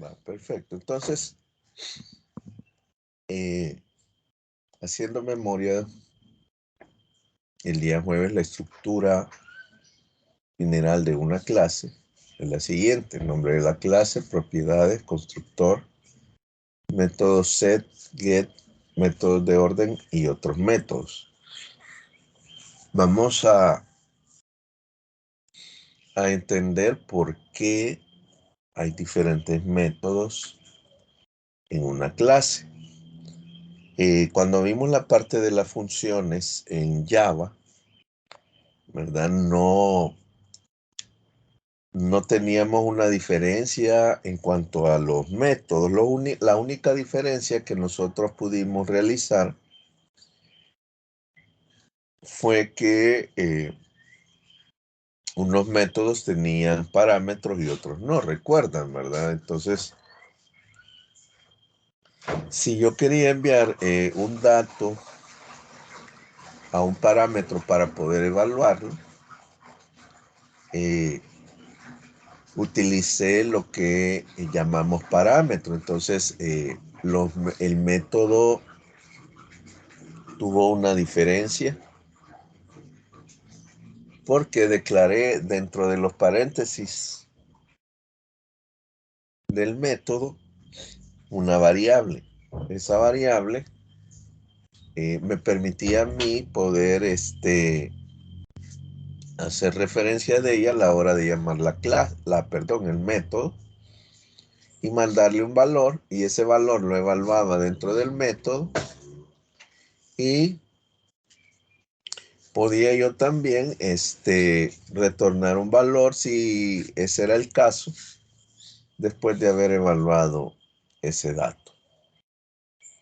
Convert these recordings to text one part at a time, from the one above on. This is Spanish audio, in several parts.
Va, perfecto. Entonces, eh, haciendo memoria, el día jueves la estructura general de una clase es la siguiente: nombre de la clase, propiedades, constructor, método set, get, métodos de orden y otros métodos. Vamos a entender por qué hay diferentes métodos en una clase. Cuando vimos la parte de las funciones en Java, ¿verdad? No teníamos una diferencia en cuanto a los métodos. La única diferencia que nosotros pudimos realizar fue que unos métodos tenían parámetros y otros no, recuerdan, ¿verdad? Entonces, si yo quería enviar un dato a un parámetro para poder evaluarlo, utilicé lo que llamamos parámetro. Entonces, el método tuvo una diferencia porque declaré dentro de los paréntesis del método una variable. Esa variable me permitía a mí poder hacer referencia de ella a la hora de llamar la clase, el método, y mandarle un valor, y ese valor lo evaluaba dentro del método, y podía yo también retornar un valor si ese era el caso, después de haber evaluado ese dato.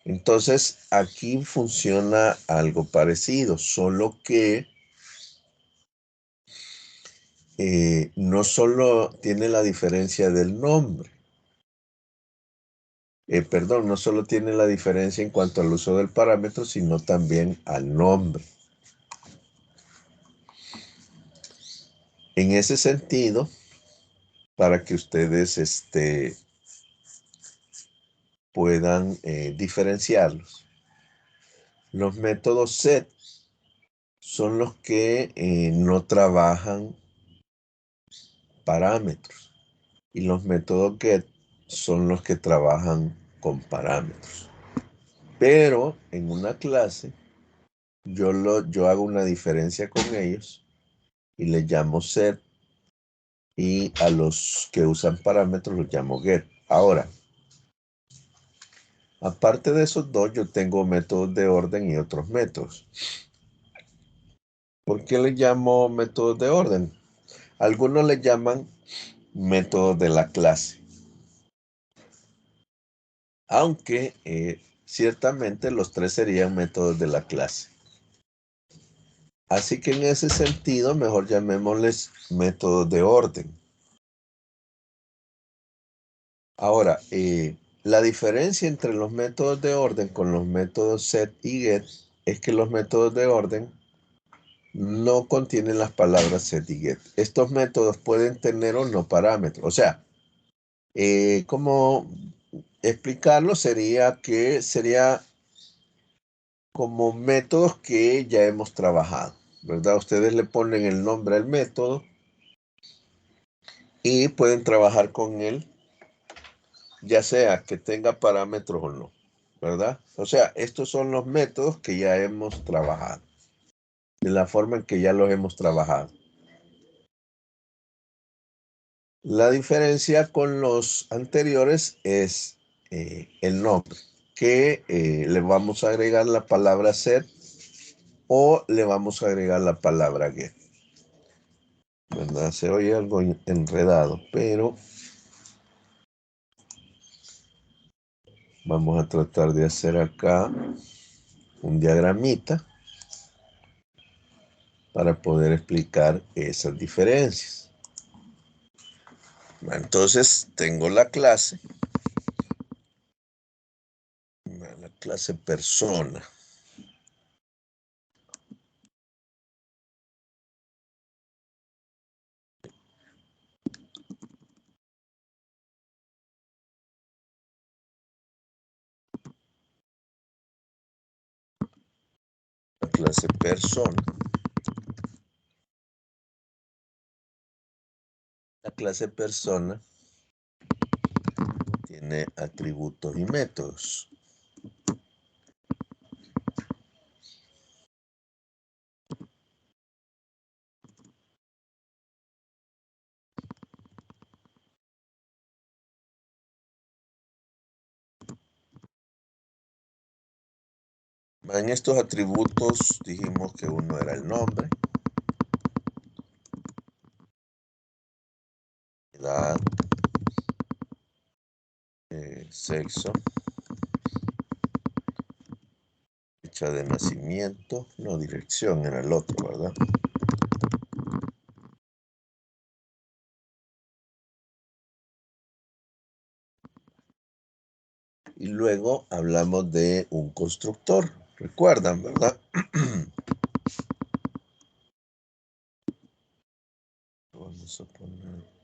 Entonces, aquí funciona algo parecido, solo que no solo tiene la diferencia del nombre, no solo tiene la diferencia en cuanto al uso del parámetro, sino también al nombre. En ese sentido, para que ustedes puedan diferenciarlos, los métodos set son los que no trabajan parámetros, y los métodos get son los que trabajan con parámetros. Pero en una clase yo hago una diferencia con ellos y les llamo set, y a los que usan parámetros los llamo get. Ahora, aparte de esos dos, yo tengo métodos de orden y otros métodos. ¿Por qué les llamo métodos de orden? Algunos les llaman métodos de la clase, aunque ciertamente los tres serían métodos de la clase. Así que en ese sentido, mejor llamémosles métodos de orden. Ahora, la diferencia entre los métodos de orden con los métodos set y get es que los métodos de orden no contienen las palabras set y get. Estos métodos pueden tener o no parámetros. O sea, como explicarlo sería como métodos que ya hemos trabajado, ¿verdad? Ustedes le ponen el nombre al método y pueden trabajar con él, ya sea que tenga parámetros o no, ¿verdad? O sea, estos son los métodos que ya hemos trabajado, de la forma en que ya los hemos trabajado. La diferencia con los anteriores es el nombre, que le vamos a agregar la palabra set o le vamos a agregar la palabra get, ¿verdad? Se oye algo enredado, pero vamos a tratar de hacer acá un diagramita para poder explicar esas diferencias. Entonces tengo la clase persona. la clase persona. La clase persona tiene atributos y métodos. En estos atributos dijimos que uno era el nombre, edad, sexo, fecha de nacimiento, no, dirección era el otro, ¿verdad? Y luego hablamos de un constructor, recuerdan, ¿verdad? Vamos a poner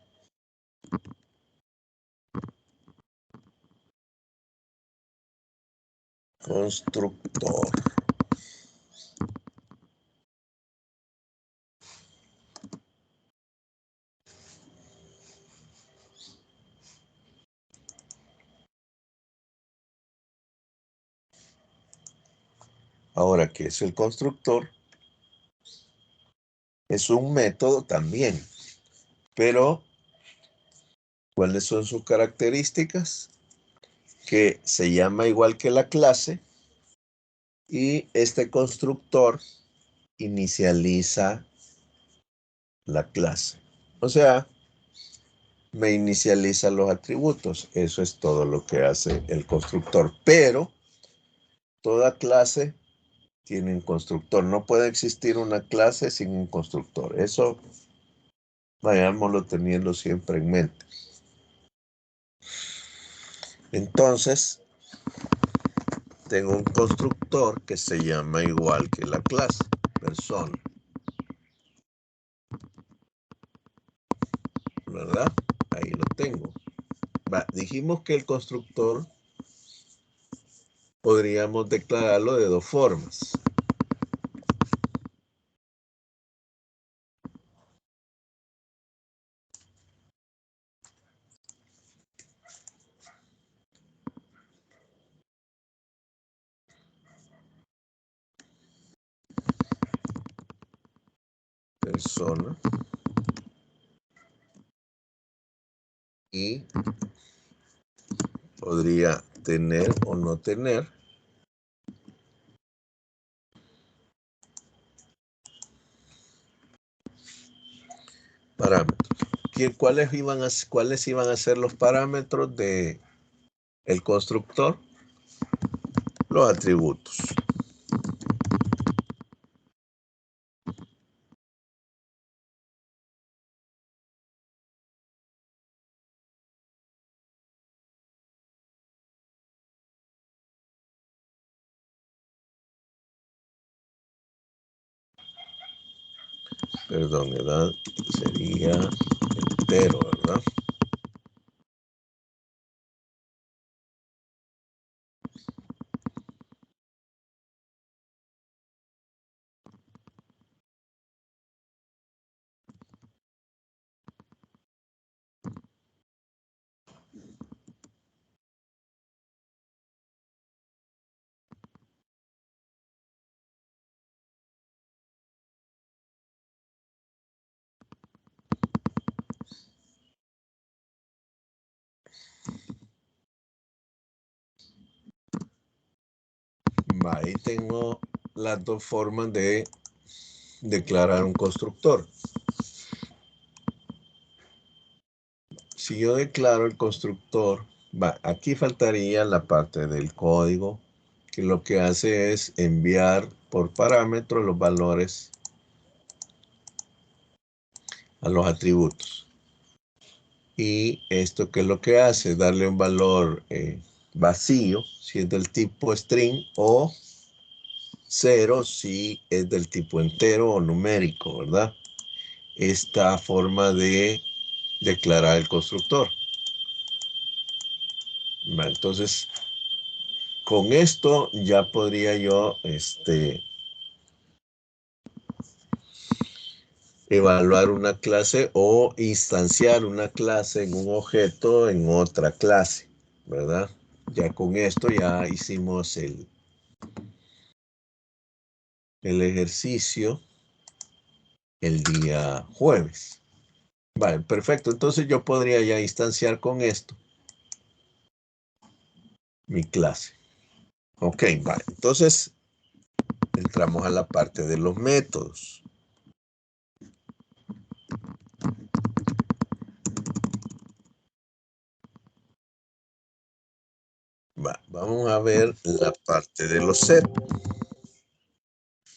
constructor. Ahora, ¿qué es el constructor? Es un método también, pero ¿cuáles son sus características? Que se llama igual que la clase y este constructor inicializa la clase. O sea, me inicializa los atributos. Eso es todo lo que hace el constructor. Pero toda clase tiene un constructor. No puede existir una clase sin un constructor. Eso vayámoslo teniendo siempre en mente. Entonces, tengo un constructor que se llama igual que la clase, persona. ¿Verdad? Ahí lo tengo. Dijimos que el constructor podríamos declararlo de dos formas. Persona y podría tener o no tener parámetros. ¿Cuáles iban a ser los parámetros de el constructor? Los atributos. Perdón, edad sería entero, ¿verdad? Ahí tengo las dos formas de declarar un constructor. Si yo declaro el constructor, aquí faltaría la parte del código, que lo que hace es enviar por parámetro los valores a los atributos. Y esto que es lo que hace, darle un valor vacío, si es del tipo string, o 0 si es del tipo entero o numérico, ¿verdad? Esta forma de declarar el constructor. Entonces, con esto ya podría yo evaluar una clase o instanciar una clase en un objeto en otra clase, ¿verdad? Ya con esto ya hicimos el ejercicio el día jueves. Vale, perfecto. Entonces yo podría ya instanciar con esto mi clase. Ok, vale. Entonces entramos a la parte de los métodos. Vamos a ver la parte de los set.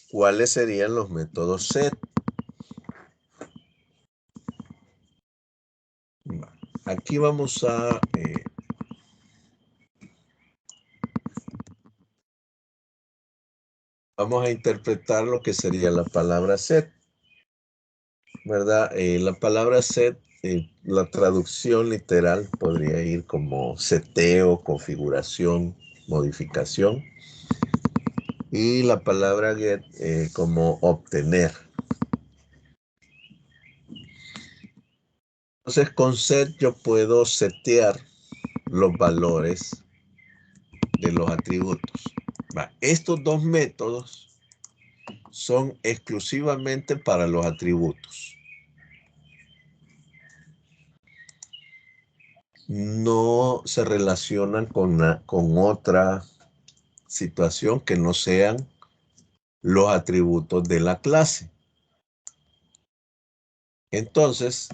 ¿Cuáles serían los métodos set? Aquí vamos a interpretar lo que sería la palabra set, ¿verdad? La palabra set, la traducción literal podría ir como seteo, configuración, modificación. Y la palabra get como obtener. Entonces con set yo puedo setear los valores de los atributos. Estos dos métodos son exclusivamente para los atributos. No se relacionan con otra situación que no sean los atributos de la clase. Entonces,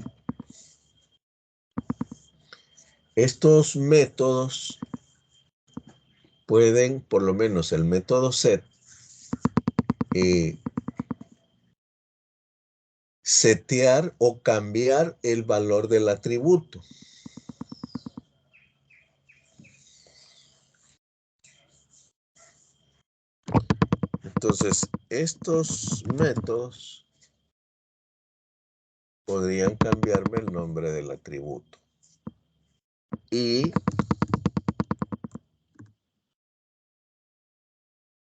estos métodos pueden, por lo menos el método set, setear o cambiar el valor del atributo. Entonces, estos métodos podrían cambiarme el nombre del atributo. Y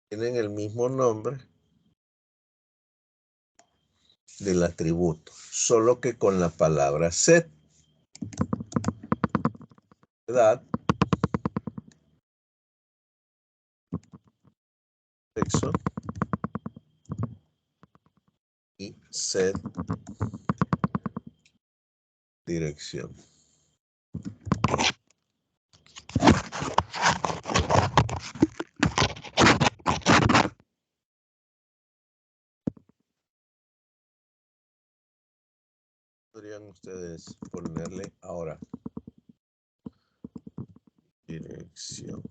tienen el mismo nombre del atributo, solo que con la palabra set. Edad, sexo y set dirección. Podrían ustedes ponerle ahora dirección.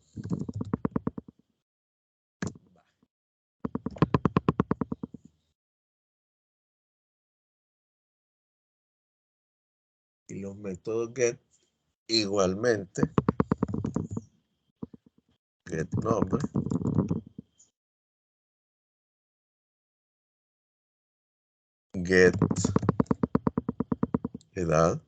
Y los métodos get igualmente, get nombre, get edad,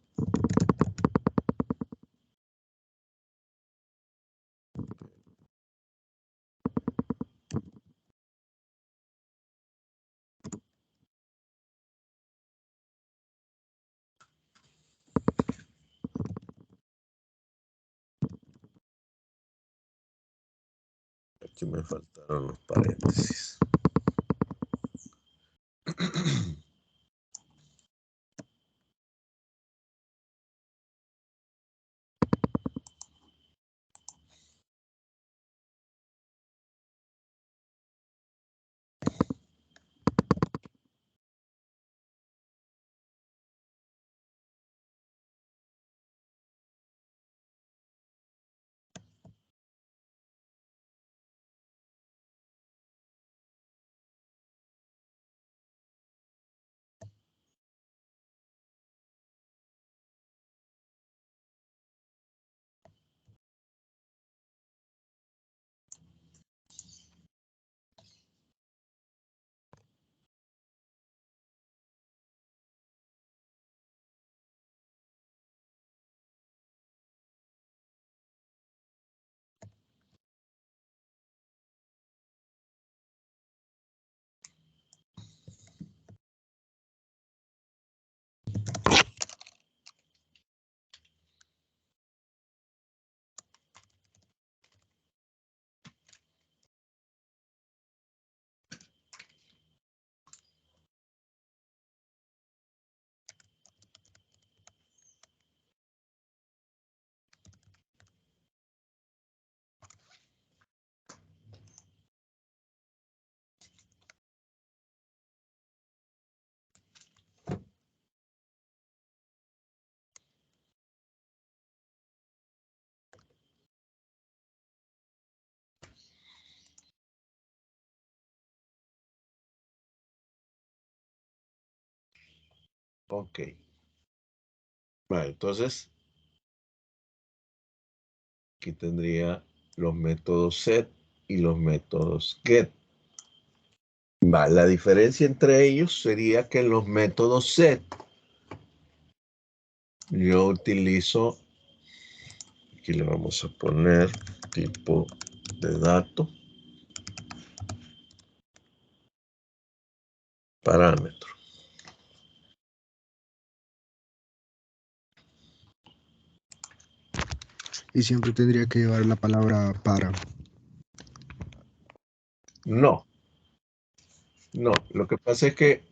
aquí me faltaron los paréntesis. Ok. Vale, entonces, aquí tendría los métodos set y los métodos get. Vale, la diferencia entre ellos sería que en los métodos set yo utilizo, aquí le vamos a poner tipo de dato, parámetro. Y siempre tendría que llevar la palabra para. No, no, lo que pasa es que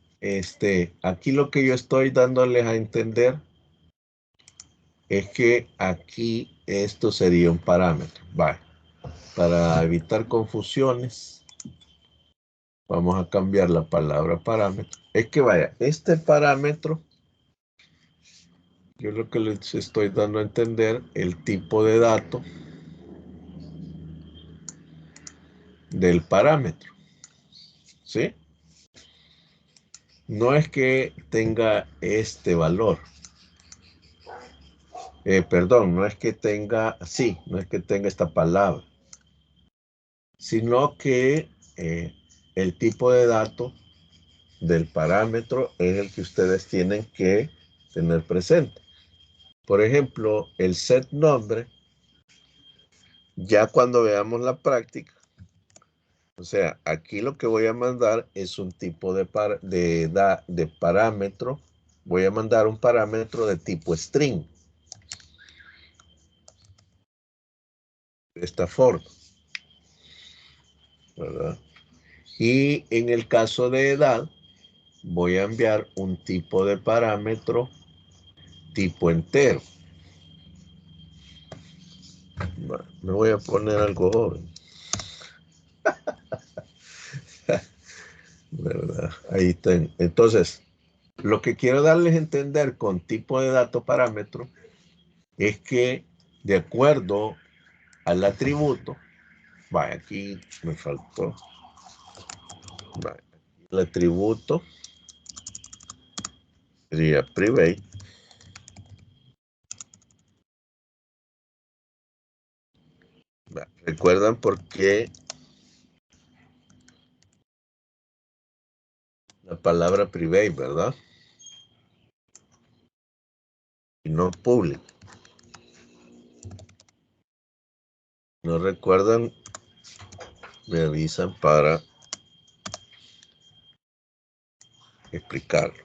aquí lo que yo estoy dándoles a entender es que aquí esto sería un parámetro. Vale, para evitar confusiones, vamos a cambiar la palabra parámetro. Es que vaya, este parámetro, yo lo que les estoy dando a entender, el tipo de dato del parámetro, ¿sí? No es que tenga este valor. Perdón, no es que tenga, sí, no es que tenga esta palabra, sino que el tipo de dato del parámetro es el que ustedes tienen que tener presente. Por ejemplo, el set nombre, ya cuando veamos la práctica, o sea, aquí lo que voy a mandar es un tipo de parámetro. Voy a mandar un parámetro de tipo string. De esta forma, ¿verdad? Y en el caso de edad, voy a enviar un tipo de parámetro tipo entero. Bueno, me voy a poner algo joven. ¿Verdad? Ahí está. Entonces, lo que quiero darles a entender con tipo de dato parámetro es que de acuerdo al atributo, vaya, aquí me faltó, vaya, el atributo sería private. Vaya, ¿recuerdan por qué la palabra private, verdad? Y no public. ¿No recuerdan? Me avisan para explicarlo.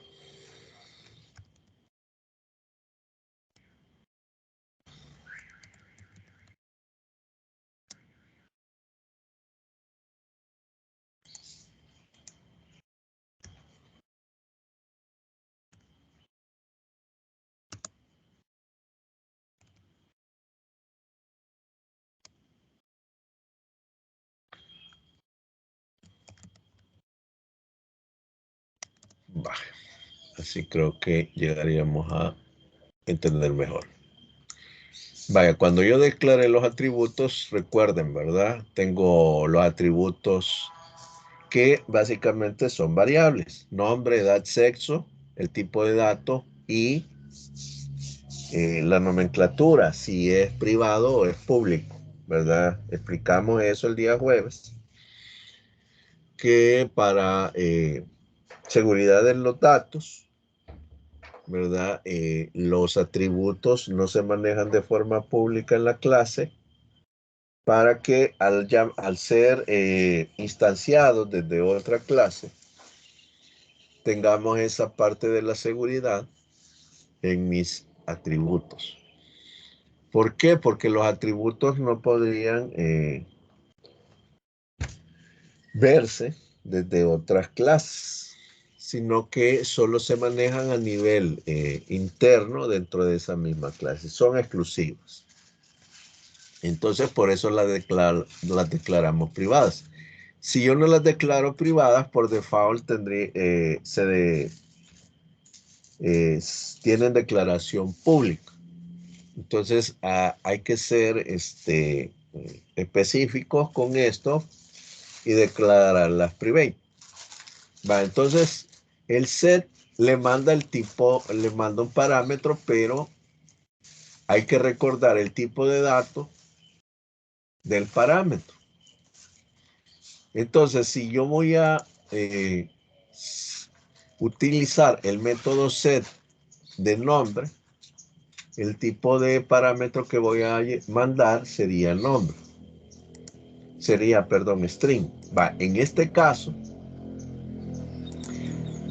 Vale. Así creo que llegaríamos a entender mejor. Vaya, cuando yo declare los atributos, recuerden, ¿verdad? Tengo los atributos que básicamente son variables. Nombre, edad, sexo, el tipo de dato y la nomenclatura, si es privado o es público, ¿verdad? Explicamos eso el día jueves, que para seguridad de los datos, ¿verdad? Los atributos no se manejan de forma pública en la clase para que al ser instanciados desde otra clase, tengamos esa parte de la seguridad en mis atributos. ¿Por qué? Porque los atributos no podrían verse desde otras clases, sino que solo se manejan a nivel interno dentro de esa misma clase. Son exclusivas. Entonces, por eso las declaramos privadas. Si yo no las declaro privadas, por default tienen declaración pública. Entonces, hay que ser específicos con esto y declararlas private. Va, entonces, el set le manda el tipo, le manda un parámetro, pero hay que recordar el tipo de dato del parámetro. Entonces, si yo voy a utilizar el método set de nombre, el tipo de parámetro que voy a mandar sería nombre. Sería, perdón, string. Va, en este caso,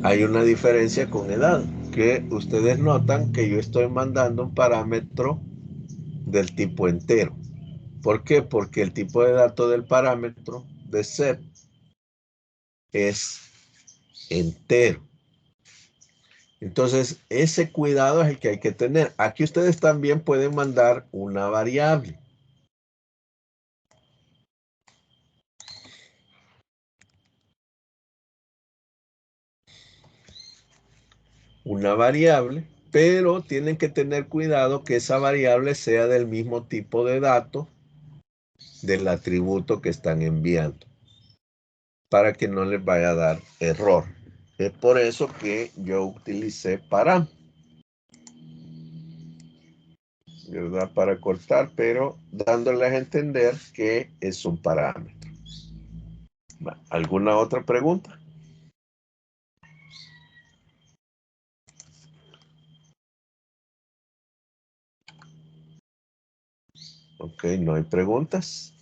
hay una diferencia con edad, que ustedes notan que yo estoy mandando un parámetro del tipo entero. ¿Por qué? Porque el tipo de datos del parámetro de set es entero. Entonces, ese cuidado es el que hay que tener. Aquí ustedes también pueden mandar una variable. Una variable, pero tienen que tener cuidado que esa variable sea del mismo tipo de dato del atributo que están enviando, para que no les vaya a dar error. Es por eso que yo utilicé param, ¿verdad? Para cortar, pero dándoles a entender que es un parámetro. ¿Alguna otra pregunta? Ok, no hay preguntas.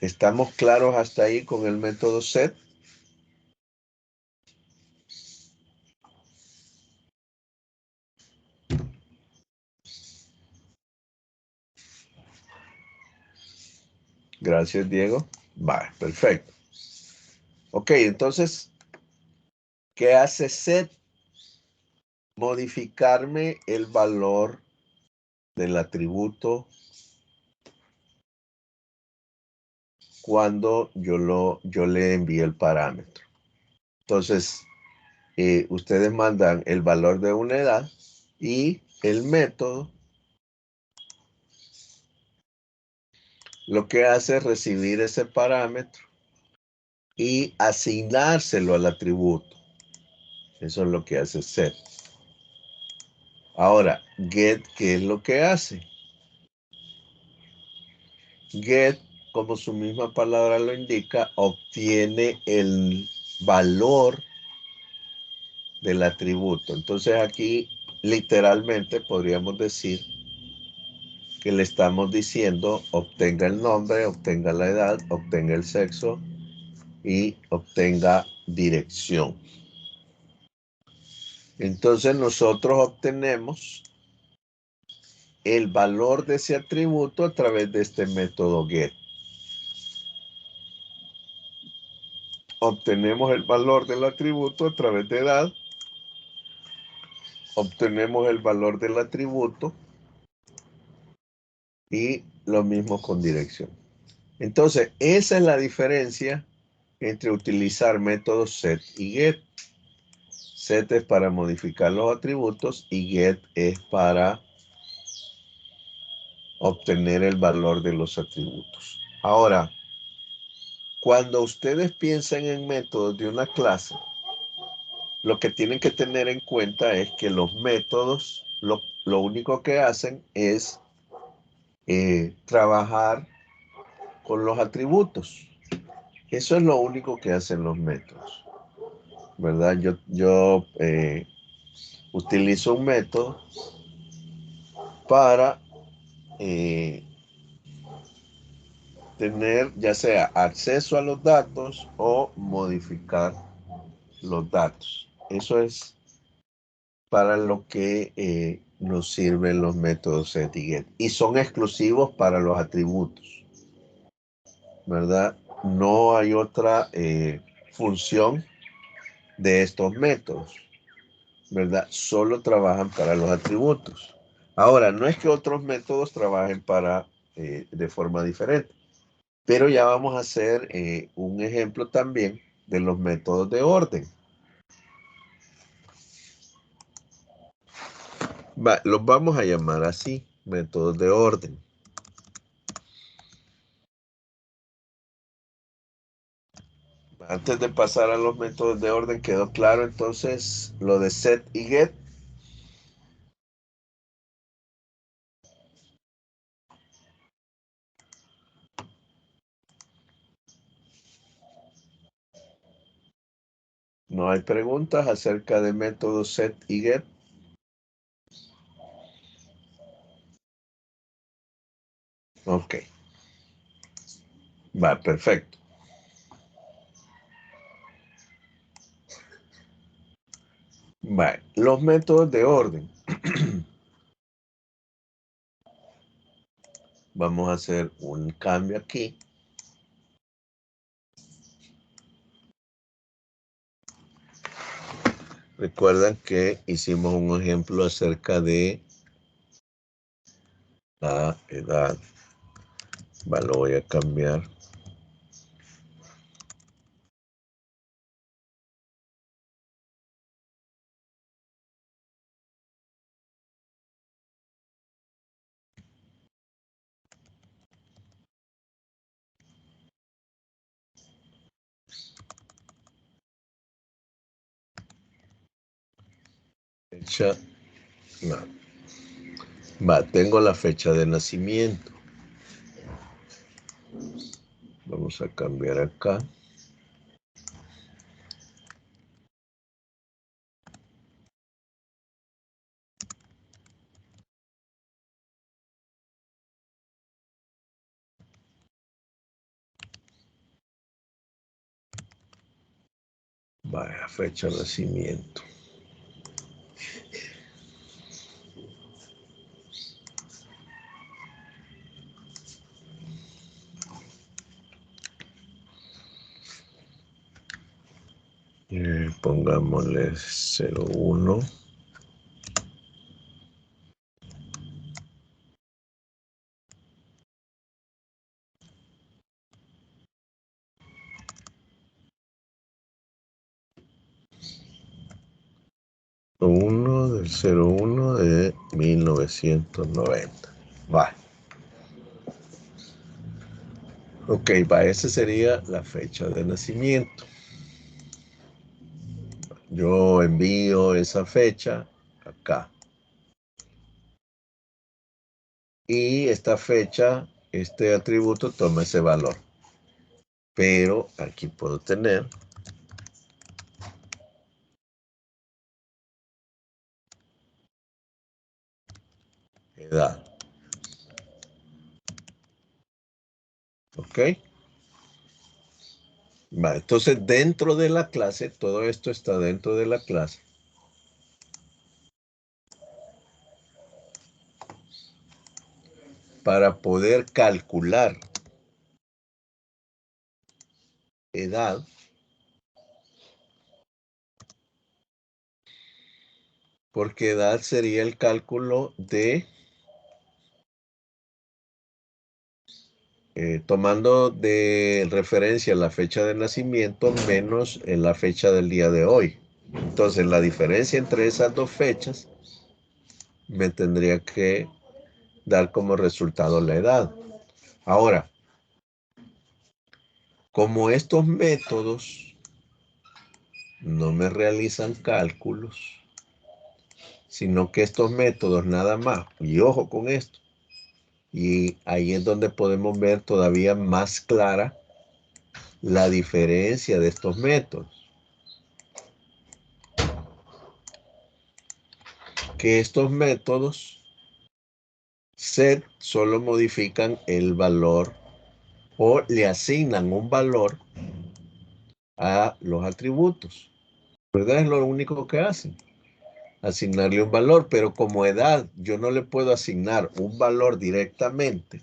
¿Estamos claros hasta ahí con el método set? Gracias, Diego. Vale, perfecto. Ok, entonces, ¿qué hace set? Modificarme el valor del atributo cuando yo le envíe el parámetro. Entonces, ustedes mandan el valor de una edad y el método lo que hace es recibir ese parámetro y asignárselo al atributo. Eso es lo que hace set. Ahora, get, ¿qué es lo que hace? Get, como su misma palabra lo indica, obtiene el valor del atributo. Entonces aquí literalmente podríamos decir que le estamos diciendo obtenga el nombre, obtenga la edad, obtenga el sexo y obtenga dirección. Entonces nosotros obtenemos el valor de ese atributo a través de este método get. Obtenemos el valor del atributo a través de edad. Obtenemos el valor del atributo y lo mismo con dirección. Entonces, esa es la diferencia entre utilizar métodos set y get. Set es para modificar los atributos y get es para obtener el valor de los atributos. Ahora, cuando ustedes piensen en métodos de una clase, lo que tienen que tener en cuenta es que los métodos lo único que hacen es trabajar con los atributos. Eso es lo único que hacen los métodos, ¿verdad? Yo utilizo un método para tener ya sea acceso a los datos o modificar los datos. Eso es para lo que nos sirven los métodos set y get. Y son exclusivos para los atributos, ¿verdad? No hay otra función de estos métodos, ¿verdad? Solo trabajan para los atributos. Ahora, no es que otros métodos trabajen de forma diferente, pero ya vamos a hacer un ejemplo también de los métodos de orden. Los vamos a llamar así, métodos de orden. Antes de pasar a los métodos de orden, ¿quedó claro entonces lo de set y get? ¿No hay preguntas acerca de métodos set y get? Ok. Va, perfecto. Va, los métodos de orden. Vamos a hacer un cambio aquí. Recuerdan que hicimos un ejemplo acerca de la edad. Va, lo voy a cambiar. Fecha, no. Va, tengo la fecha de nacimiento. Vamos a cambiar acá. Vaya, fecha de nacimiento. Pongámosle 01. Uno del 01 de 1990. Va. Ok, va, esa sería la fecha de nacimiento. Yo envío esa fecha acá. Y esta fecha, este atributo toma ese valor. Pero aquí puedo tener edad. ¿Ok? Vale, entonces dentro de la clase, todo esto está dentro de la clase. Para poder calcular edad, porque edad sería el cálculo de, tomando de referencia la fecha de nacimiento menos la fecha del día de hoy. Entonces la diferencia entre esas dos fechas me tendría que dar como resultado la edad. Ahora, como estos métodos no me realizan cálculos, sino que estos métodos nada más, y ojo con esto, y ahí es donde podemos ver todavía más clara la diferencia de estos métodos. Que estos métodos set solo modifican el valor o le asignan un valor a los atributos. ¿Verdad? Es lo único que hacen. Asignarle un valor, pero como edad yo no le puedo asignar un valor directamente,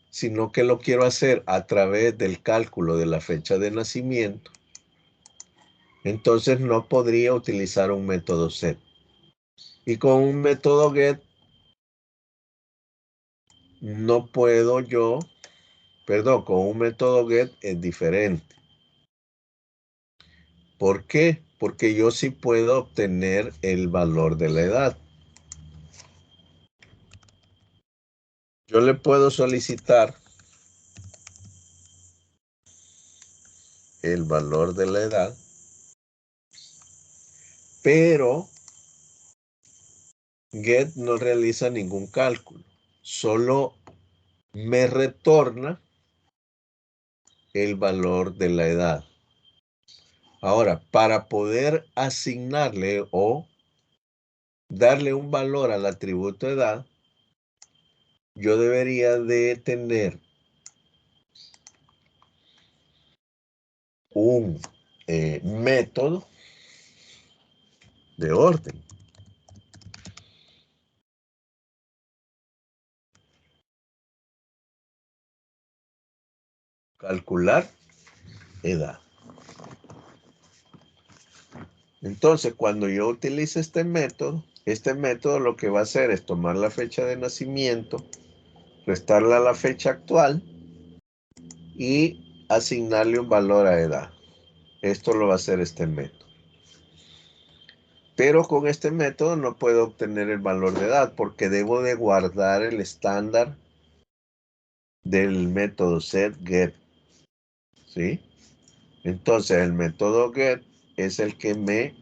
sino que lo quiero hacer a través del cálculo de la fecha de nacimiento, entonces no podría utilizar un método set. Y con un método get no puedo yo, perdón, con un método get es diferente. ¿Por qué? Porque yo sí puedo obtener el valor de la edad. Yo le puedo solicitar el valor de la edad, pero get no realiza ningún cálculo, solo me retorna el valor de la edad. Ahora, para poder asignarle o darle un valor al atributo edad, yo debería de tener un método de orden. Calcular edad. Entonces, cuando yo utilice este método lo que va a hacer es tomar la fecha de nacimiento, restarla a la fecha actual y asignarle un valor a edad. Esto lo va a hacer este método. Pero con este método no puedo obtener el valor de edad porque debo de guardar el estándar del método setGet. ¿Sí? Entonces el método get es el que me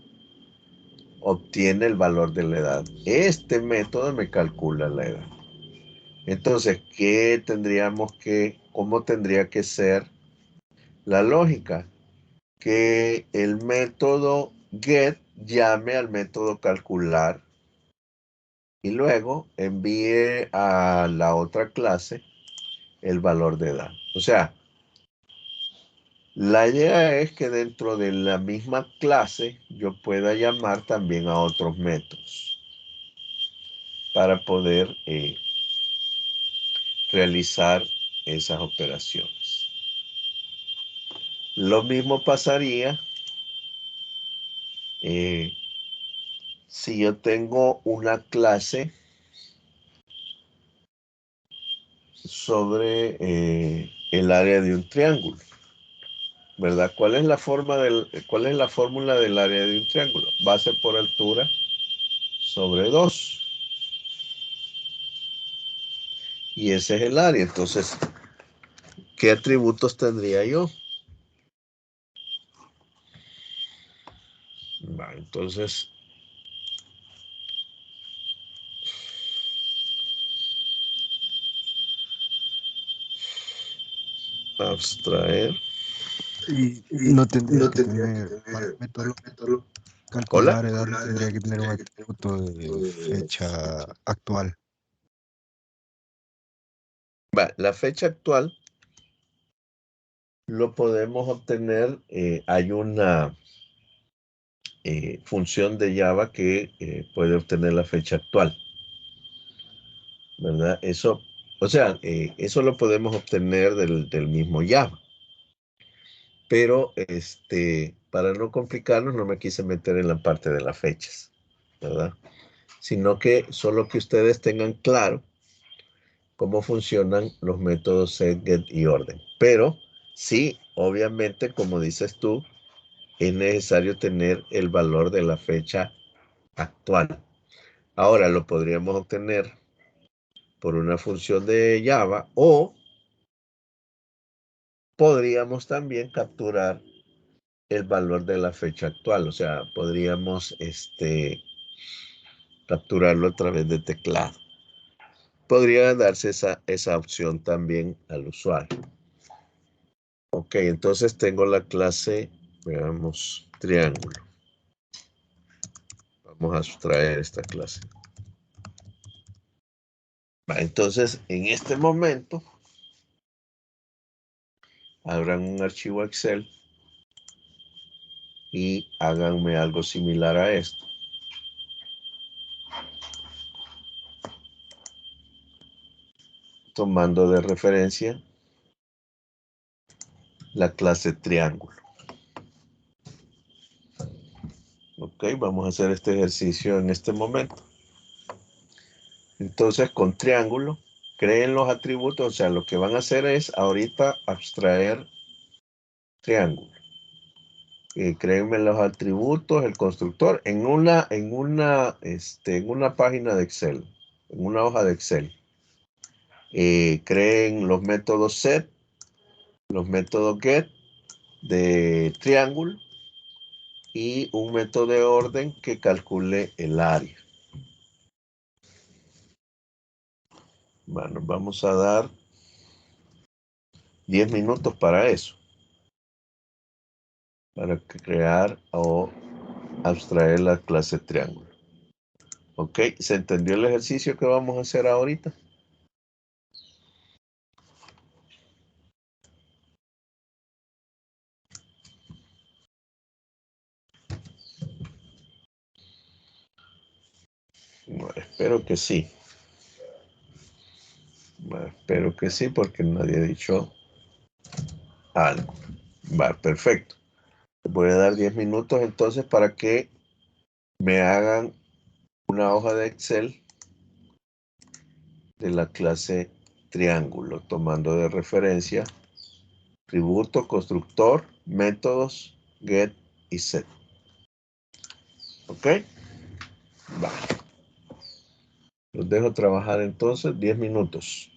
obtiene el valor de la edad. Este método me calcula la edad. Entonces, cómo tendría que ser la lógica? Que el método get llame al método calcular y luego envíe a la otra clase el valor de edad. O sea, la idea es que dentro de la misma clase yo pueda llamar también a otros métodos para poder realizar esas operaciones. Lo mismo pasaría si yo tengo una clase sobre el área de un triángulo, ¿verdad? ¿Cuál es la fórmula del área de un triángulo? Base por altura sobre 2. Y ese es el área. Entonces, ¿qué atributos tendría yo? Entonces, abstraer. Y Y no tendría no que tendría que tener, para el tener para método método cola. calcular edad, no tendría que tener un atributo de fecha actual. La fecha actual lo podemos obtener. Hay una función de Java que puede obtener la fecha actual, ¿verdad? Eso lo podemos obtener del mismo Java. Pero para no complicarnos, no me quise meter en la parte de las fechas, ¿verdad? Sino que solo que ustedes tengan claro cómo funcionan los métodos set, get y orden. Pero sí, obviamente, como dices tú, es necesario tener el valor de la fecha actual. Ahora lo podríamos obtener por una función de Java o podríamos también capturar el valor de la fecha actual. O sea, podríamos capturarlo a través de teclado. Podría darse esa opción también al usuario. Ok, entonces tengo la clase, veamos, triángulo. Vamos a sustraer esta clase. Entonces, en este momento, abran un archivo Excel y háganme algo similar a esto. Tomando de referencia la clase triángulo. Ok, vamos a hacer este ejercicio en este momento. Entonces, con triángulo, creen los atributos. O sea, lo que van a hacer es ahorita abstraer triángulo. Créenme los atributos, el constructor, en una página de Excel, en una hoja de Excel. Creen los métodos set, los métodos get de triángulo y un método de orden que calcule el área. Bueno, vamos a dar 10 minutos para eso, para crear o abstraer la clase triángulo. ¿Ok? ¿Se entendió el ejercicio que vamos a hacer ahorita? Bueno, espero que sí. Bueno, espero que sí, porque nadie ha dicho algo. Va, perfecto. Les voy a dar 10 minutos entonces para que me hagan una hoja de Excel de la clase triángulo, tomando de referencia tributo, constructor, métodos, get y set. ¿Ok? Va. Los dejo trabajar entonces 10 minutos.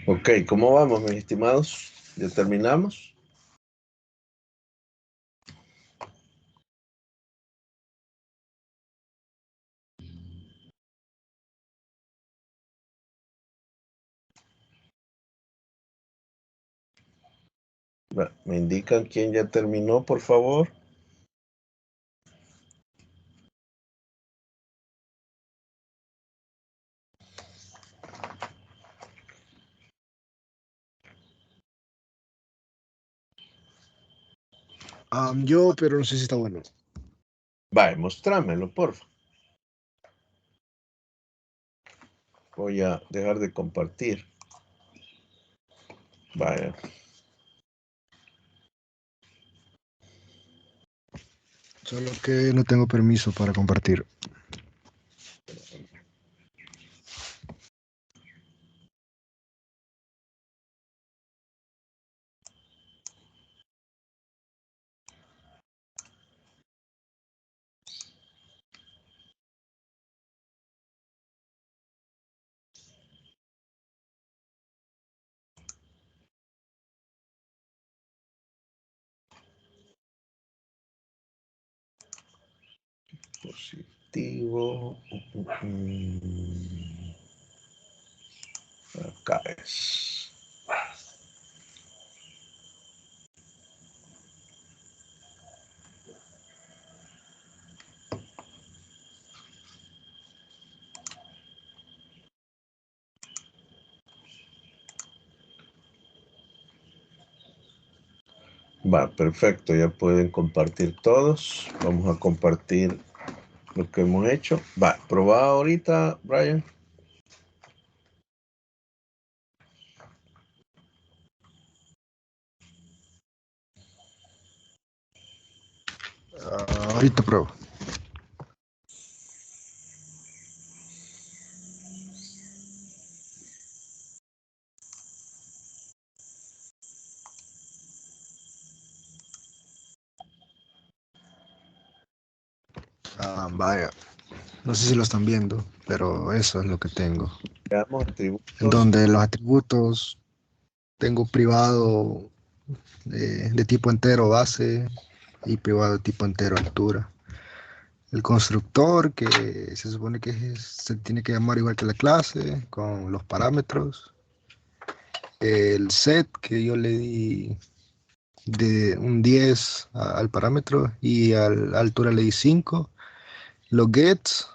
Ok, ¿cómo vamos, mis estimados? ¿Ya terminamos? ¿Me indican quién ya terminó, por favor? Yo, pero no sé si está bueno. Vaya, mostrámelo, por favor. Voy a dejar de compartir. Vaya. Solo que no tengo permiso para compartir. Positivo. Acá es. Va, perfecto. Ya pueden compartir todos. Vamos a compartir lo que hemos hecho. Va, probá ahorita, Brian. Ahorita pruebo. Vaya. No sé si lo están viendo, pero eso es lo que tengo. Veamos En atributos. donde los atributos tengo privado de tipo entero base y privado de tipo entero altura. El constructor, que se supone que se tiene que llamar igual que la clase, con los parámetros. El set, que yo le di de un 10 al parámetro y a la altura le di 5. Los gets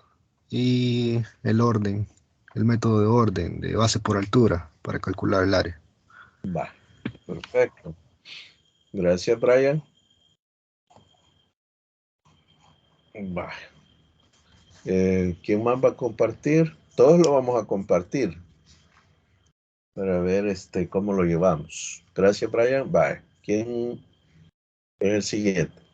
y el orden, el método de orden de base por altura para calcular el área. Va, perfecto. Gracias, Brian. Va. ¿Quién más va a compartir? Todos lo vamos a compartir para ver cómo lo llevamos. Gracias, Brian. Va. ¿Quién es el siguiente?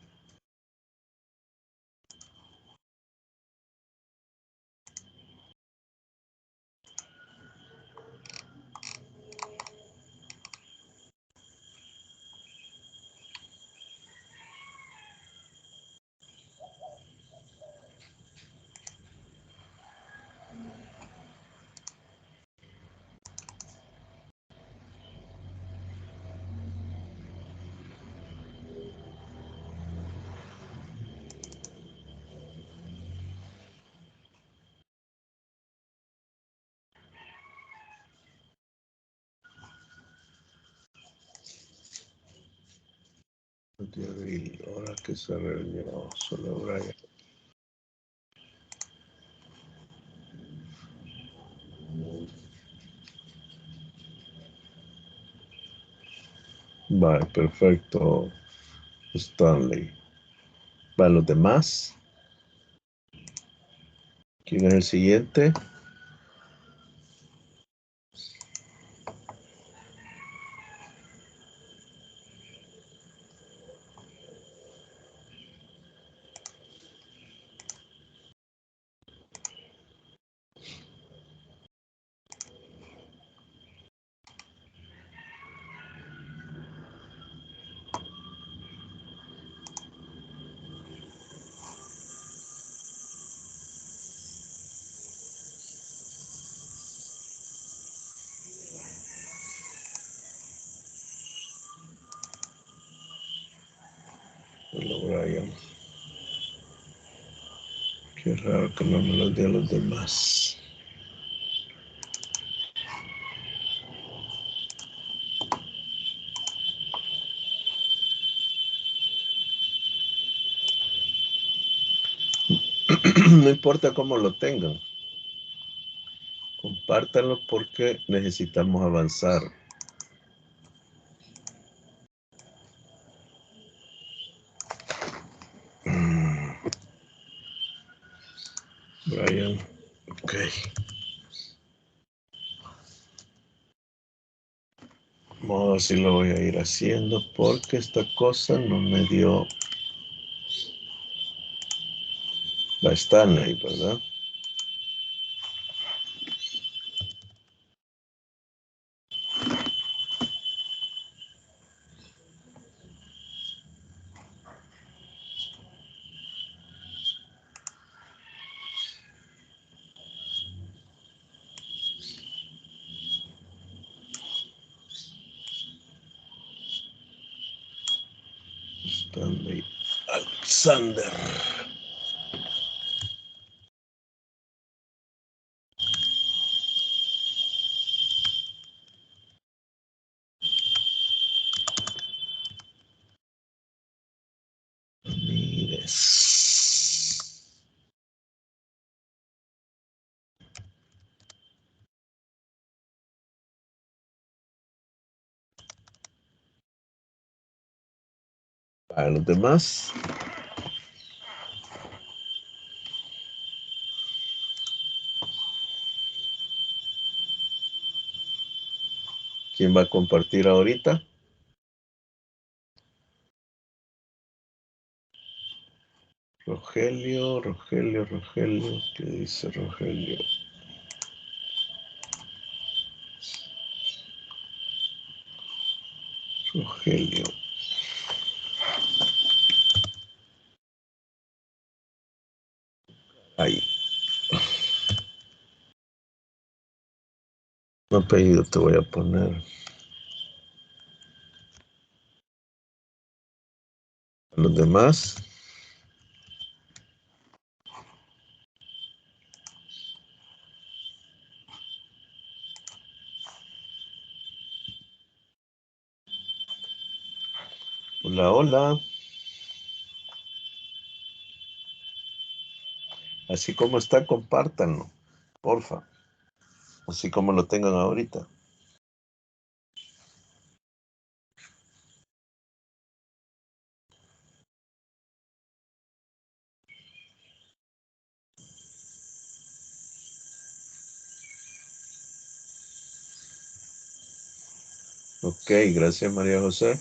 Ahora que se reunió solo Brian. Vale, perfecto, Stanley. Van los demás. ¿Quién es el siguiente? Hello, Brian. Qué raro que no me lo dio a los demás. No importa cómo lo tengan. Compártanlo porque necesitamos avanzar. Brian, ok. Modo así lo voy a ir haciendo porque esta cosa no me dio la Stanley, ¿verdad? Stanley Alexander. Ramírez. Para los demás. ¿Quién va a compartir ahorita? Rogelio. ¿Qué dice Rogelio? Rogelio. Ahí. Un apellido te voy a poner. A los demás. Hola, hola. Así como está, compártanlo, porfa. Así como lo tengan ahorita. Ok, gracias María José.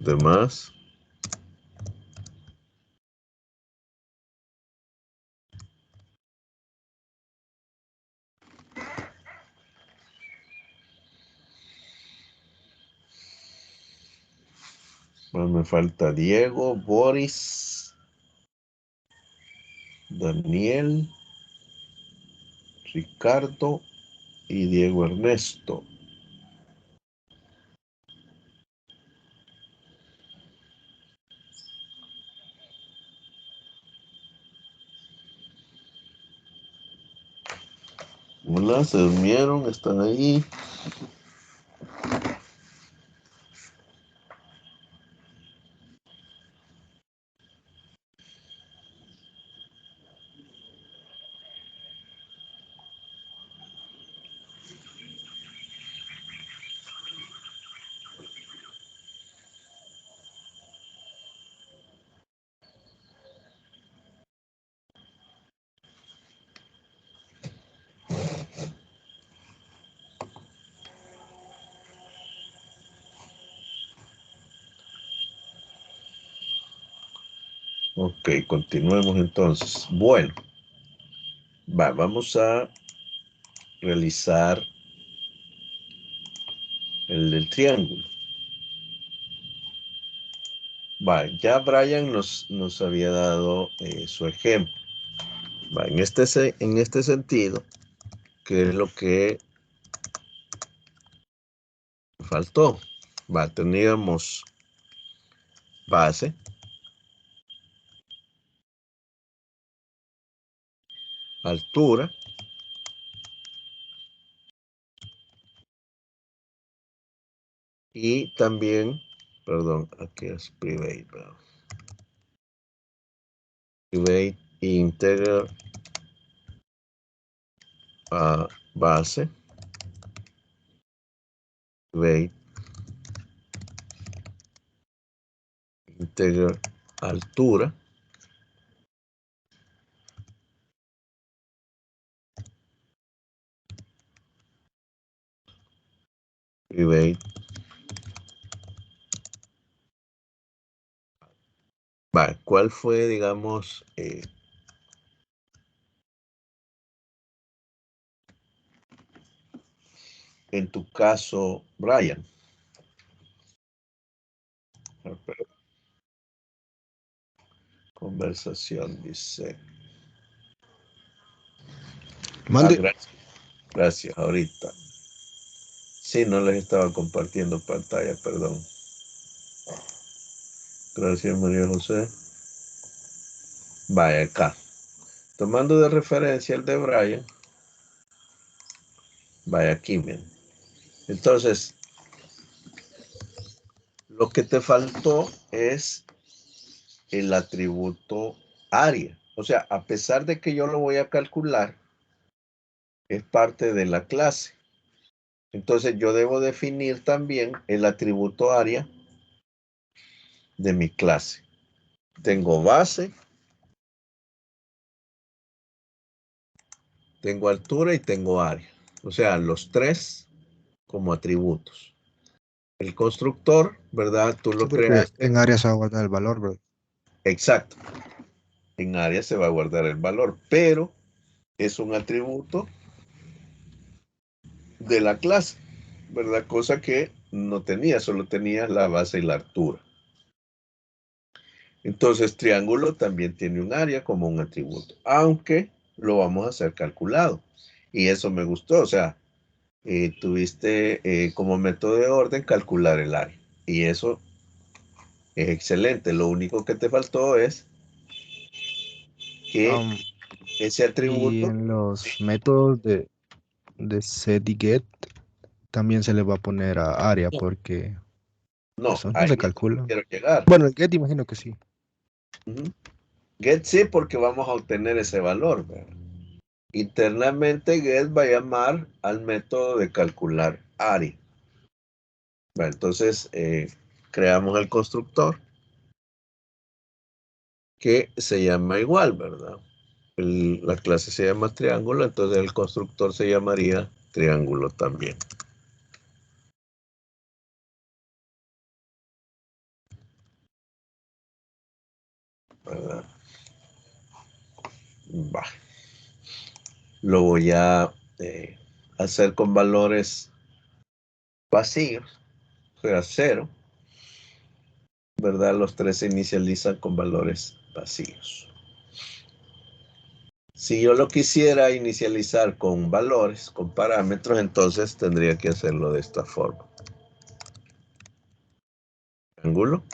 Demás. Bueno, me falta Diego, Boris, Daniel, Ricardo y Diego Ernesto. Hola, se durmieron, están ahí. Ok, continuemos entonces. Bueno, vamos a realizar el del triángulo. Vale, ya Brian nos había dado su ejemplo. Vale, en este sentido, ¿qué es lo que faltó? Vale, teníamos base, altura, y también, perdón, aquí es private, ¿verdad? Private integer a base, private integer altura, private. Vale, ¿cuál fue, digamos, en tu caso, Brian? Conversación, dice. Mande. Gracias. Gracias, ahorita. Sí, no les estaba compartiendo pantalla, perdón. Gracias, María José. Vaya acá. Tomando de referencia el de Brian. Vaya aquí, miren. Entonces, lo que te faltó es el atributo área. O sea, a pesar de que yo lo voy a calcular, es parte de la clase. Entonces, yo debo definir también el atributo área de mi clase. Tengo base, tengo altura y tengo área. O sea, los tres como atributos. El constructor, ¿verdad? Tú Sí, lo porque creaste. en área se va a guardar el valor, bro. Exacto. En área se va a guardar el valor, pero es un atributo de la clase, ¿verdad? Cosa que no tenía, solo tenía la base y la altura. Entonces, triángulo también tiene un área como un atributo, aunque lo vamos a hacer calculado. Y eso me gustó, o sea, tuviste como método de orden calcular el área. Y eso es excelente. Lo único que te faltó es que Am, ese y atributo, en sí, los métodos de set y get también se le va a poner a área no, porque no, eso no ahí se es donde calcula. quiero llegar. Bueno, el get imagino que sí. Ujú. Get sí, porque vamos a obtener ese valor, ¿verdad? Internamente, get va a llamar al método de calcular área. Bueno, entonces, creamos el constructor que se llama igual, ¿verdad? La clase se llama triángulo, entonces el constructor se llamaría triángulo también, ¿verdad? Va. Lo voy a hacer con valores vacíos, o sea, 0, ¿verdad? Los tres se inicializan con valores vacíos. Si yo lo quisiera inicializar con valores, con parámetros, entonces tendría que hacerlo de esta forma. Ángulo,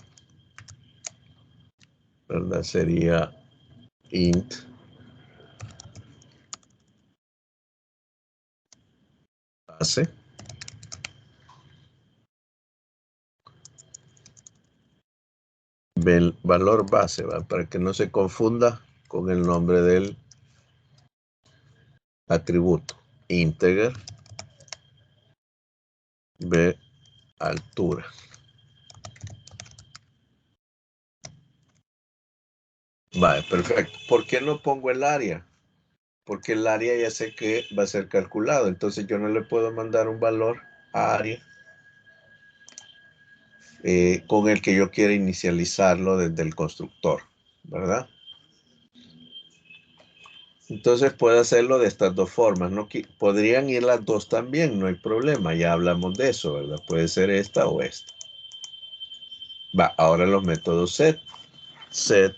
¿verdad? Sería int base, valor base, ¿va? Para que no se confunda con el nombre del atributo. Integer b altura. Vale, perfecto. ¿Por qué no pongo el área? Porque el área ya sé que va a ser calculado. Entonces yo no le puedo mandar un valor a área con el que yo quiera inicializarlo desde el constructor, ¿verdad? Entonces puedo hacerlo de estas dos formas. No, podrían ir las dos también, no hay problema. Ya hablamos de eso, ¿verdad? Puede ser esta o esta. Va, ahora los métodos set. Set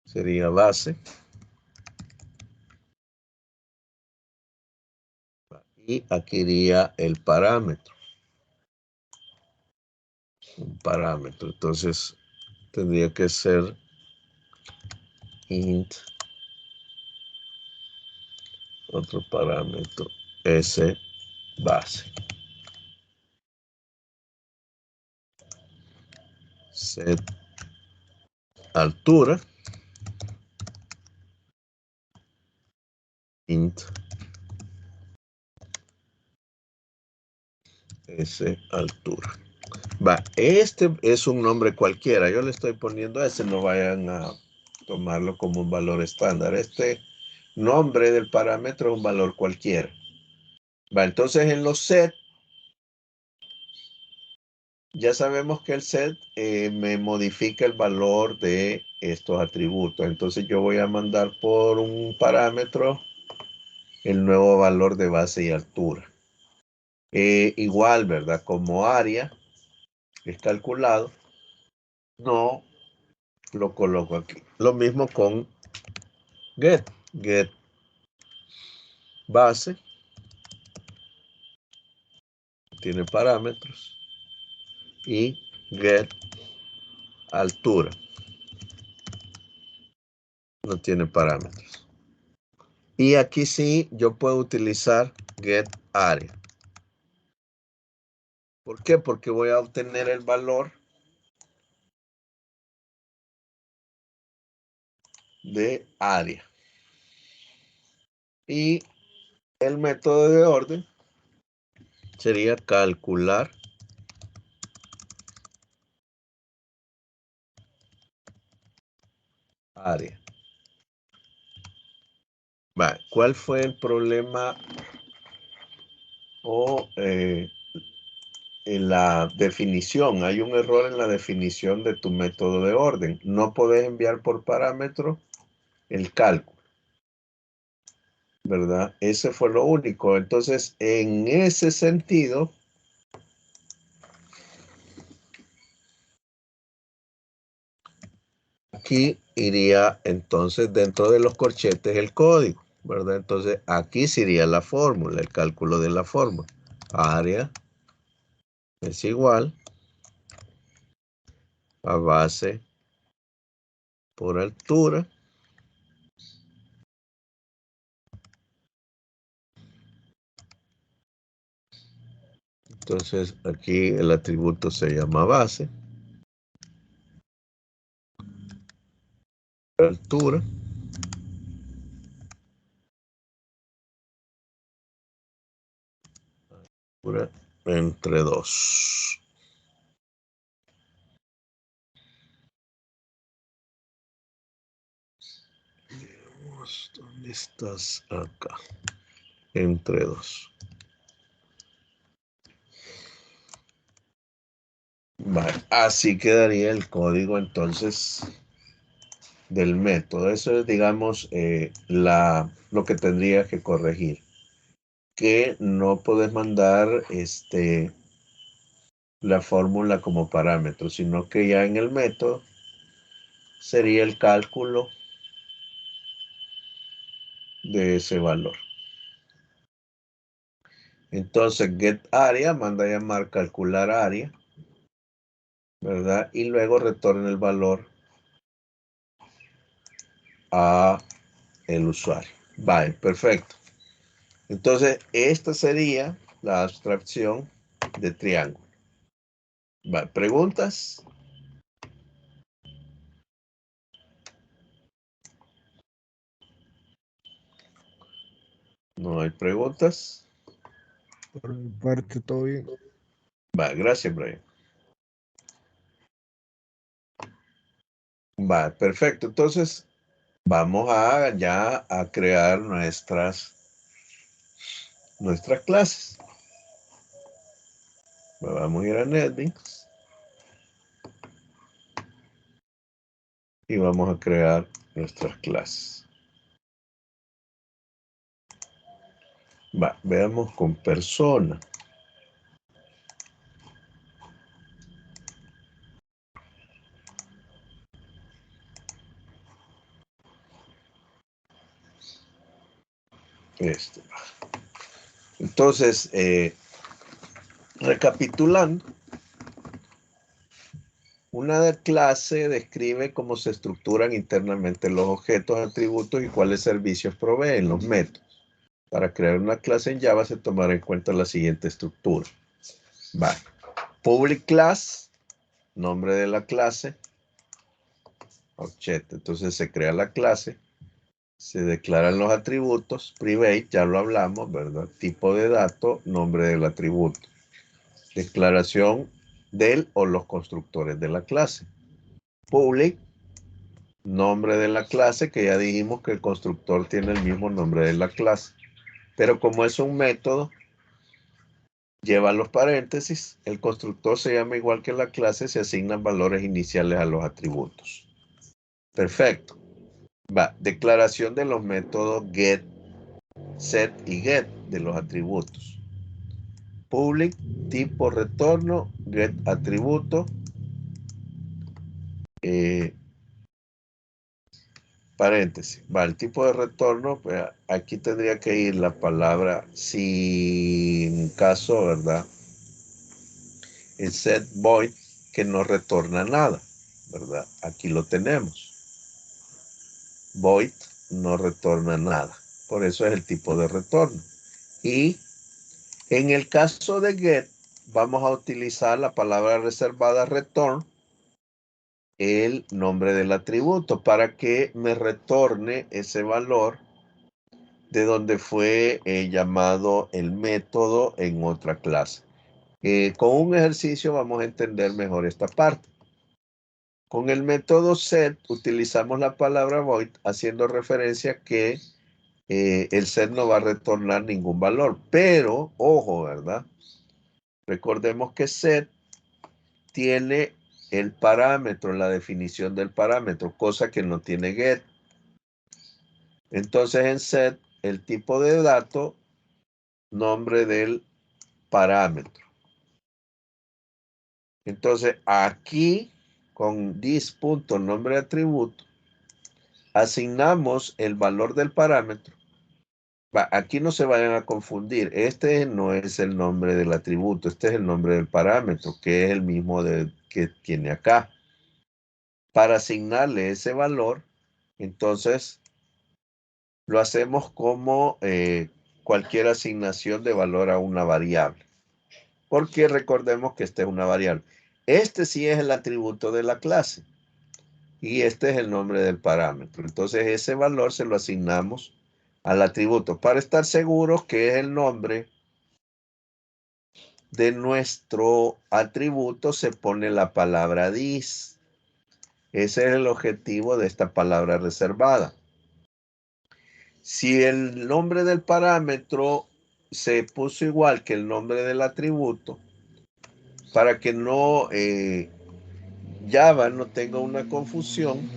sería base. Y aquí iría el parámetro. Un parámetro. Entonces tendría que ser int, otro parámetro, s base. Set altura. Int s altura. Va, este es un nombre cualquiera. Yo le estoy poniendo ese, no vayan a tomarlo como un valor estándar. Este nombre del parámetro es un valor cualquiera. Va, entonces en los set, ya sabemos que el set me modifica el valor de estos atributos. Entonces yo voy a mandar por un parámetro el nuevo valor de base y altura. Igual, ¿verdad? Como área es calculado, no lo coloco aquí. Lo mismo con get. Get base tiene parámetros y get altura no tiene parámetros. Y aquí sí yo puedo utilizar get area. ¿Por qué? Porque voy a obtener el valor de área. Y el método de orden sería calcular área. Vale, ¿cuál fue el problema o en la definición? Hay un error en la definición de tu método de orden. No podés enviar por parámetro el cálculo, ¿verdad? Ese fue lo único. Entonces, en ese sentido, aquí iría entonces dentro de los corchetes el código, ¿verdad? Entonces, aquí sería la fórmula, el cálculo de la fórmula. Área es igual a base por altura. Entonces, aquí el atributo se llama base. Altura. Altura entre 2. ¿Dónde estás? Acá. Entre 2. Vale, así quedaría el código entonces del método. Eso es, digamos, lo que tendría que corregir. Que no puedes mandar la fórmula como parámetro, sino que ya en el método sería el cálculo de ese valor. Entonces, get area manda a llamar calcular área, ¿verdad? Y luego retorna el valor a el usuario. Vale, perfecto. Entonces, esta sería la abstracción de triángulo. Vale, ¿preguntas? No hay preguntas. Por mi parte, todo bien. Vale, gracias, Brian. Vale, perfecto. Entonces, vamos ya a crear nuestras clases. Vamos a ir a NetBeans y vamos a crear nuestras clases. Va, veamos con persona. Entonces, recapitulando, una clase describe cómo se estructuran internamente los objetos, atributos y cuáles servicios proveen los métodos. Para crear una clase en Java se tomará en cuenta la siguiente estructura. Vale. Public class, nombre de la clase, objeto. Entonces se crea la clase, se declaran los atributos, private, ya lo hablamos, ¿verdad? Tipo de dato, nombre del atributo. Declaración del o los constructores de la clase. Public, nombre de la clase, que ya dijimos que el constructor tiene el mismo nombre de la clase. Pero como es un método, lleva los paréntesis, el constructor se llama igual que la clase, se asignan valores iniciales a los atributos. Perfecto. Va, declaración de los métodos get, set y get de los atributos. Public, tipo retorno, get atributo, paréntesis. Va, el tipo de retorno, pues aquí tendría que ir la palabra sin caso, ¿verdad? El set void que no retorna nada, ¿verdad? Aquí lo tenemos. Void no retorna nada. Por eso es el tipo de retorno. Y en el caso de get, vamos a utilizar la palabra reservada return, el nombre del atributo, para que me retorne ese valor de donde fue llamado el método en otra clase. Con un ejercicio vamos a entender mejor esta parte. Con el método set utilizamos la palabra void haciendo referencia a que el set no va a retornar ningún valor. Pero, ojo, ¿verdad? Recordemos que set tiene el parámetro, la definición del parámetro, cosa que no tiene get. Entonces en set, el tipo de dato, nombre del parámetro. Entonces aquí, con this.nombre de atributo, asignamos el valor del parámetro. Aquí no se vayan a confundir. Este no es el nombre del atributo, este es el nombre del parámetro, que es el mismo que tiene acá. Para asignarle ese valor, entonces lo hacemos como cualquier asignación de valor a una variable. Porque recordemos que esta es una variable. Este sí es el atributo de la clase. Y este es el nombre del parámetro. Entonces ese valor se lo asignamos al atributo. Para estar seguros que es el nombre de nuestro atributo, se pone la palabra this. Ese es el objetivo de esta palabra reservada. Si el nombre del parámetro se puso igual que el nombre del atributo, para que no Java no tenga una confusión,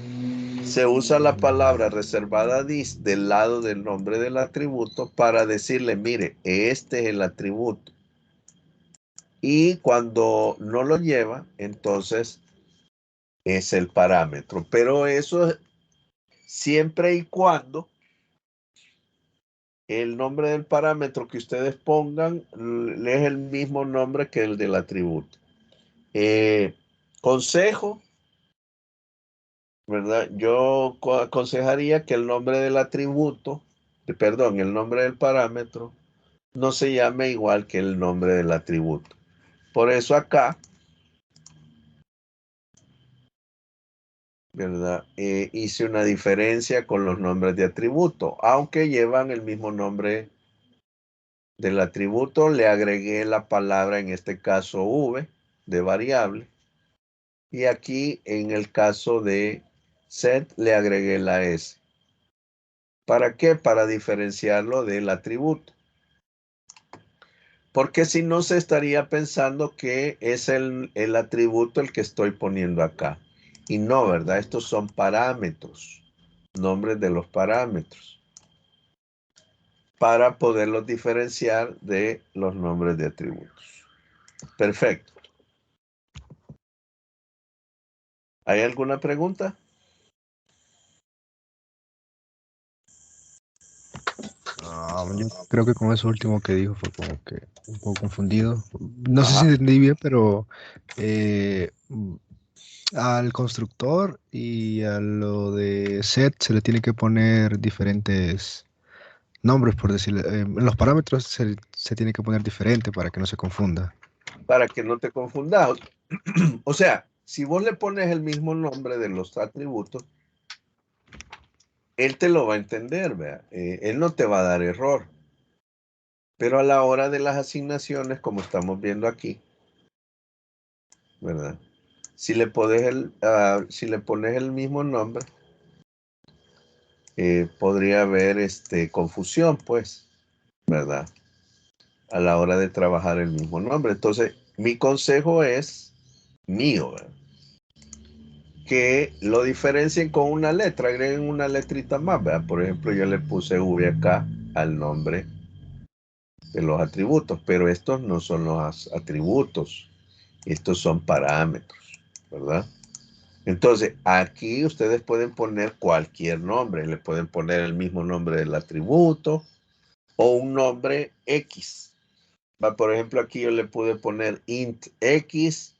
se usa la palabra reservada this del lado del nombre del atributo para decirle, mire, este es el atributo. Y cuando no lo lleva, entonces es el parámetro. Pero eso es siempre y cuando el nombre del parámetro que ustedes pongan es el mismo nombre que el del atributo. Consejo, ¿verdad? Yo aconsejaría que el nombre del atributo, perdón, el nombre del parámetro, no se llame igual que el nombre del atributo. Por eso acá, ¿verdad? Hice una diferencia con los nombres de atributo, aunque llevan el mismo nombre del atributo, le agregué la palabra, en este caso v, de variable. Y aquí, en el caso de set, le agregué la s. ¿Para qué? Para diferenciarlo del atributo. Porque si no, se estaría pensando que es el atributo el que estoy poniendo acá. Y no, ¿verdad? Estos son parámetros, nombres de los parámetros, para poderlos diferenciar de los nombres de atributos. Perfecto. ¿Hay alguna pregunta? Yo creo que con eso último que dijo fue como que un poco confundido. No sé si Ajá. entendí bien, pero al constructor y a lo de set se le tiene que poner diferentes nombres, por decirlo. En los parámetros se tiene que poner diferente para que no se confunda. Para que no te confundas. O sea, si vos le pones el mismo nombre de los atributos, él te lo va a entender, ¿vea? Él no te va a dar error. Pero a la hora de las asignaciones, como estamos viendo aquí, ¿verdad? Si le pones el mismo nombre, podría haber confusión, pues, ¿verdad? A la hora de trabajar el mismo nombre. Entonces, mi consejo es mío, ¿verdad? Que lo diferencien con una letra, agreguen una letrita más, ¿verdad? Por ejemplo, yo le puse V acá al nombre de los atributos, pero estos no son los atributos, estos son parámetros, ¿verdad? Entonces, aquí ustedes pueden poner cualquier nombre, le pueden poner el mismo nombre del atributo o un nombre X. Va, por ejemplo, aquí yo le pude poner int X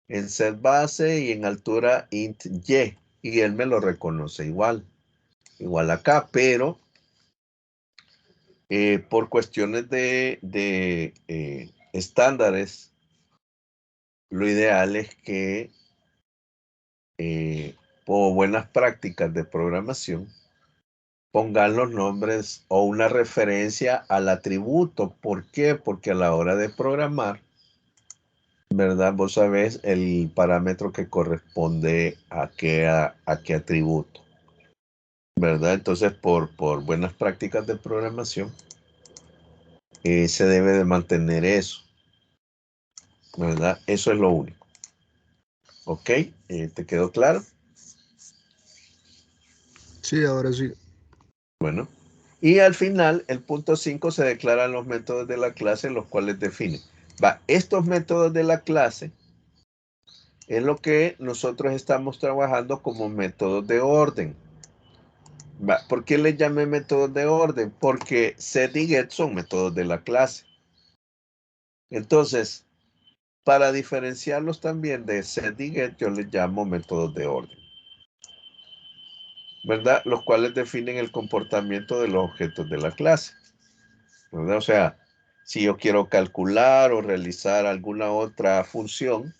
en set base y en altura int Y, y él me lo reconoce igual acá, pero por cuestiones de estándares, lo ideal es que por buenas prácticas de programación, pongan los nombres o una referencia al atributo. ¿Por qué? Porque a la hora de programar, ¿verdad? Vos sabés el parámetro que corresponde a qué atributo, ¿verdad? Entonces, por buenas prácticas de programación, se debe de mantener eso, ¿verdad? Eso es lo único. ¿Ok? ¿Te quedó claro? Sí, ahora sí. Bueno. Y al final, el punto 5 se declaran los métodos de la clase, los cuales definen. Va, estos métodos de la clase es lo que nosotros estamos trabajando como métodos de orden. Va, ¿por qué le llamé métodos de orden? Porque set y get son métodos de la clase. Entonces, para diferenciarlos también de set y get, yo les llamo métodos de orden, ¿verdad? Los cuales definen el comportamiento de los objetos de la clase, ¿verdad? O sea, si yo quiero calcular o realizar alguna otra función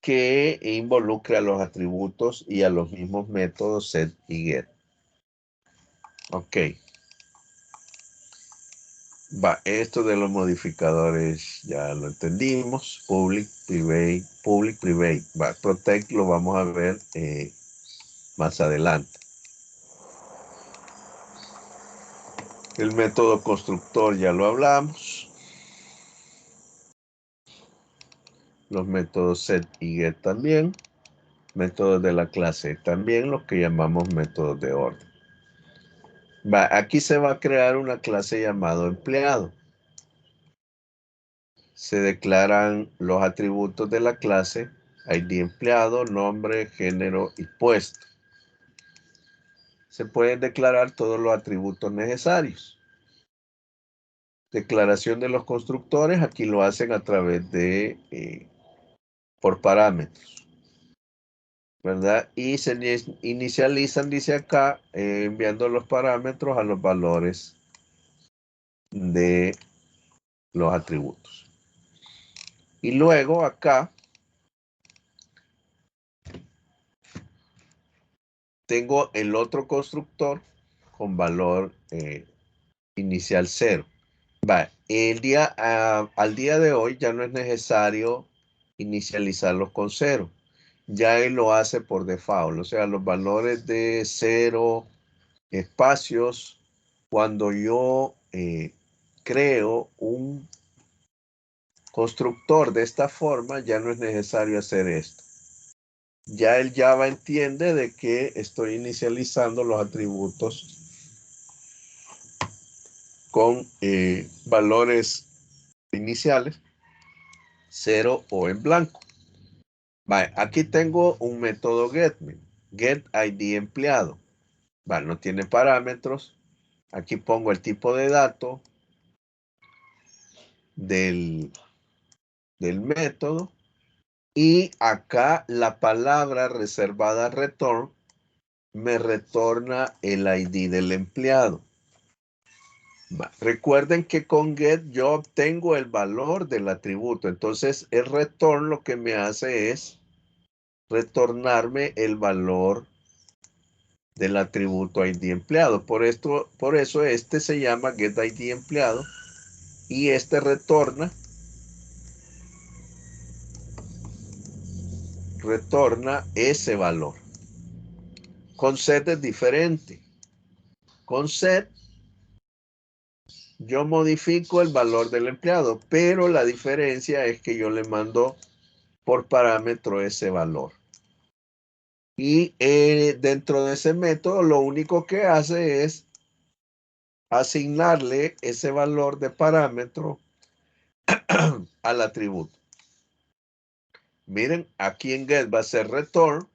que involucre a los atributos y a los mismos métodos set y get. Ok. Va, esto de los modificadores ya lo entendimos. Public, private. Va, protect lo vamos a ver más adelante. El método constructor ya lo hablamos. Los métodos set y get también. Métodos de la clase también, los que llamamos métodos de orden. Va, aquí se va a crear una clase llamado empleado. Se declaran los atributos de la clase, ID empleado, nombre, género y puesto. Se pueden declarar todos los atributos necesarios. Declaración de los constructores, aquí lo hacen a través de, por parámetros, ¿verdad? Y se inicializan, dice acá, enviando los parámetros a los valores de los atributos. Y luego acá tengo el otro constructor con valor inicial 0. Va, al día de hoy ya no es necesario inicializarlos con 0. Ya él lo hace por default. O sea, los valores de 0, espacios, cuando yo creo un constructor de esta forma, ya no es necesario hacer esto. Ya el Java entiende de que estoy inicializando los atributos con valores iniciales, 0 o en blanco. Vale, aquí tengo un método get ID empleado. Vale, no tiene parámetros, Aquí pongo el tipo de dato del método. Y acá la palabra reservada return me retorna el ID del empleado. Recuerden que con get yo obtengo el valor del atributo. Entonces el return lo que me hace es retornarme el valor del atributo ID empleado. Por eso este se llama get ID empleado y este retorna ese valor. Con set es diferente. Con set yo modifico el valor del empleado, pero la diferencia es que yo le mando por parámetro ese valor. Y dentro de ese método lo único que hace es asignarle ese valor de parámetro al atributo. Miren, aquí en get va a ser return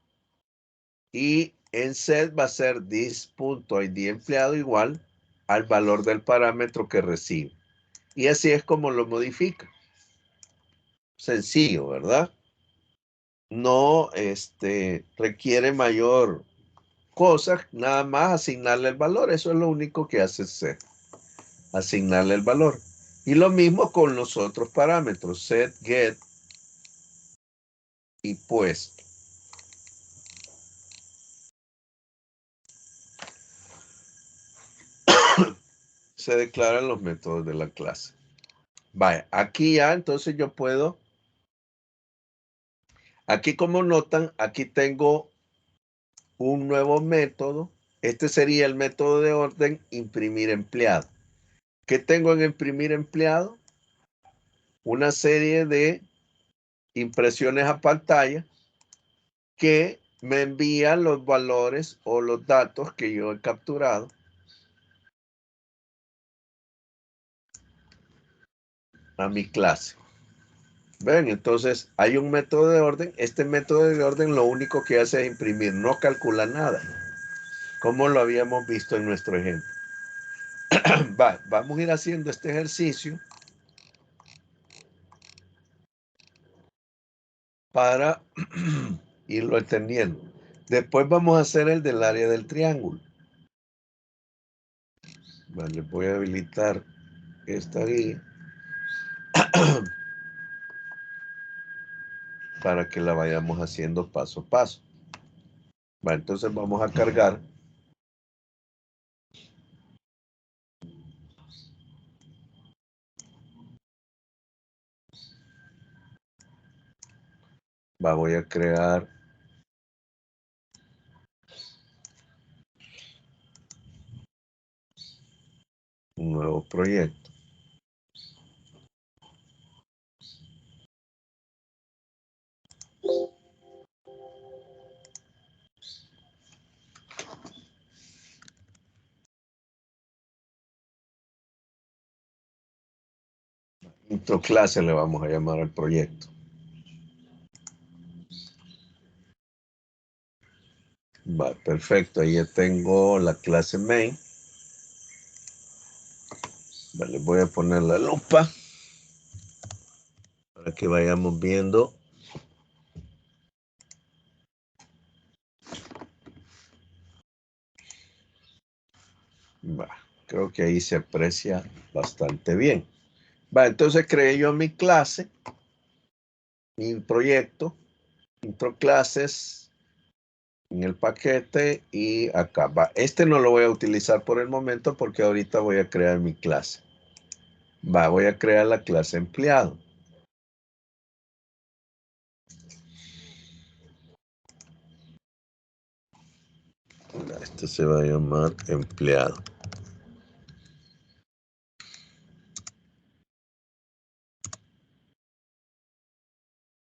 y en set va a ser this.id empleado igual al valor del parámetro que recibe. Y así es como lo modifica. Sencillo, ¿verdad? No requiere mayor cosa, nada más asignarle el valor. Eso es lo único que hace set, asignarle el valor. Y lo mismo con los otros parámetros, set, get y puesto. Se declaran los métodos de la clase. Vaya, aquí ya entonces yo puedo, aquí como notan, aquí tengo un nuevo método. Este sería el método de orden imprimir empleado. ¿Qué tengo en imprimir empleado? Una serie de impresiones a pantalla que me envían los valores o los datos que yo he capturado a mi clase. Ven, entonces hay un método de orden. Este método de orden lo único que hace es imprimir, no calcula nada, como lo habíamos visto en nuestro ejemplo. Vamos a ir haciendo este ejercicio para irlo entendiendo. Después vamos a hacer el del área del triángulo. Vale, voy a habilitar esta guía para que la vayamos haciendo paso a paso. Entonces vamos a cargar. Voy a crear un nuevo proyecto. Intro clase le vamos a llamar al proyecto. Perfecto, ahí ya tengo la clase main. Vale, voy a poner la lupa para que vayamos viendo. Creo que ahí se aprecia bastante bien. Entonces creé yo mi clase, mi proyecto, intro clases en el paquete y acá Este no lo voy a utilizar por el momento porque ahorita voy a crear mi clase. Voy a crear la clase empleado. Este se va a llamar empleado.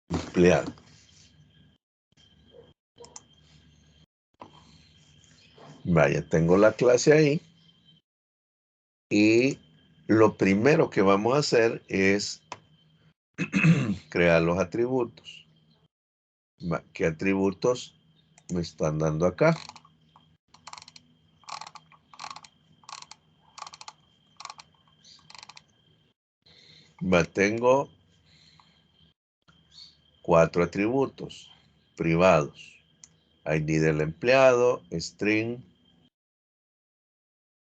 Empleado. Tengo la clase ahí. Y lo primero que vamos a hacer es crear los atributos. ¿Qué atributos me están dando acá? Tengo 4 atributos privados. ID del empleado, string.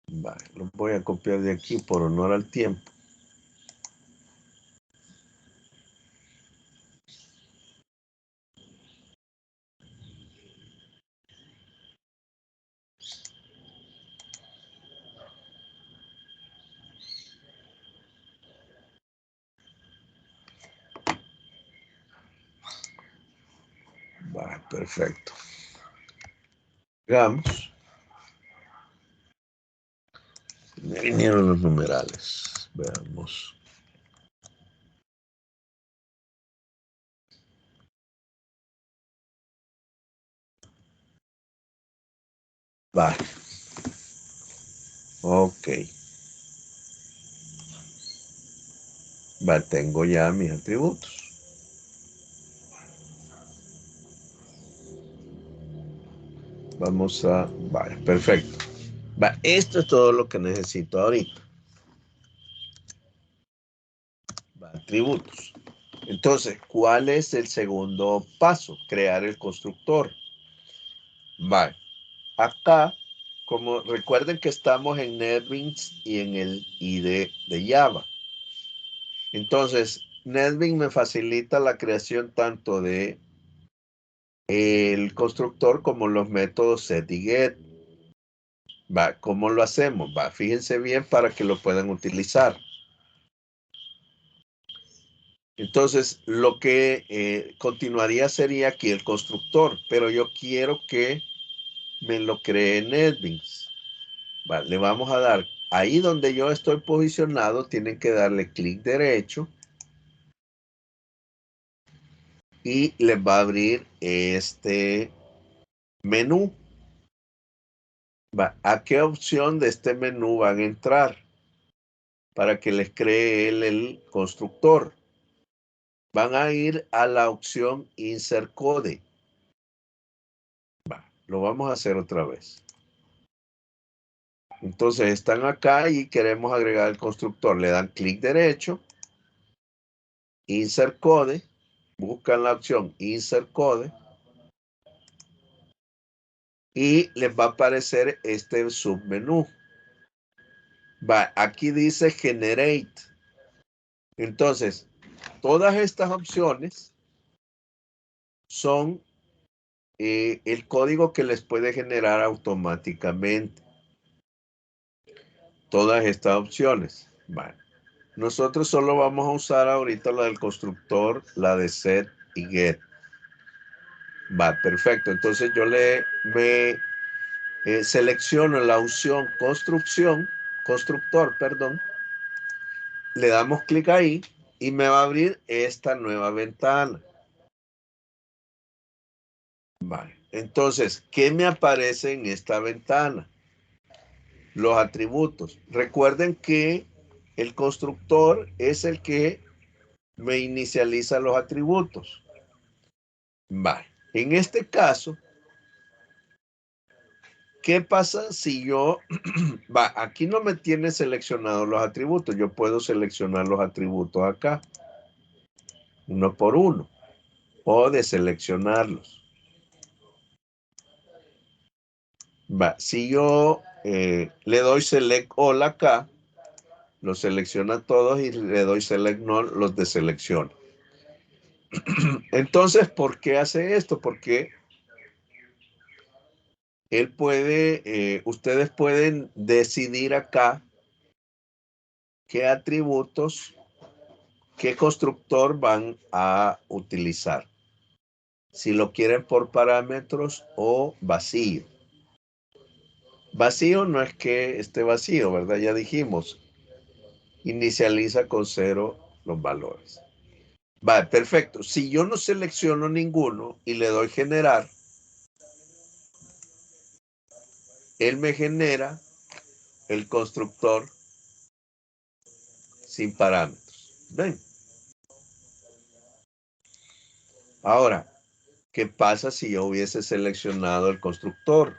Vale, lo voy a copiar de aquí por honor al tiempo. Vale, perfecto. Veamos. Me vinieron los numerales. Veamos. Vale. Ok. Vale, tengo ya mis atributos. Vamos a... Vale, perfecto. Vale, esto es todo lo que necesito ahorita. Vale, atributos. Entonces, ¿cuál es el segundo paso? Crear el constructor. Vale. Acá, como recuerden que estamos en NetBeans y en el IDE de Java. Entonces, NetBeans me facilita la creación tanto de el constructor como los métodos set y get. Va, ¿cómo lo hacemos? Va, fíjense bien para que lo puedan utilizar. Entonces, lo que continuaría sería aquí el constructor, pero yo quiero que me lo cree NetBeans. Va, le vamos a dar, ahí donde yo estoy posicionado, tienen que darle clic derecho y les va a abrir este menú. Va, ¿a qué opción de este menú van a entrar? Para que les cree él el constructor. Van a ir a la opción Insert Code. Va, lo vamos a hacer otra vez. Entonces están acá y queremos agregar el constructor. Le dan clic derecho, Insert Code, buscan la opción Insert Code y les va a aparecer este submenú. Va, aquí dice Generate. Entonces, todas estas opciones son el código que les puede generar automáticamente. Todas estas opciones. Vale. Nosotros solo vamos a usar ahorita la del constructor, la de set y get. Va, perfecto. Entonces yo me selecciono la opción constructor, perdón. Le damos clic ahí y me va a abrir esta nueva ventana. Vale. Entonces, ¿qué me aparece en esta ventana? Los atributos. Recuerden que el constructor es el que me inicializa los atributos. Vale. En este caso, ¿qué pasa si yo, aquí no me tiene seleccionados los atributos? Yo puedo seleccionar los atributos acá, uno por uno, o deseleccionarlos. Si yo le doy Select All acá, los selecciona todos y le doy Select None, los deselecciona. Entonces, ¿por qué hace esto? Porque él puede, ustedes pueden decidir acá qué atributos, qué constructor van a utilizar. Si lo quieren por parámetros o vacío. Vacío no es que esté vacío, ¿verdad? Ya dijimos, inicializa con 0 los valores. Vale, perfecto. Si yo no selecciono ninguno y le doy generar, él me genera el constructor sin parámetros. ¿Ven? Ahora, ¿qué pasa si yo hubiese seleccionado el constructor?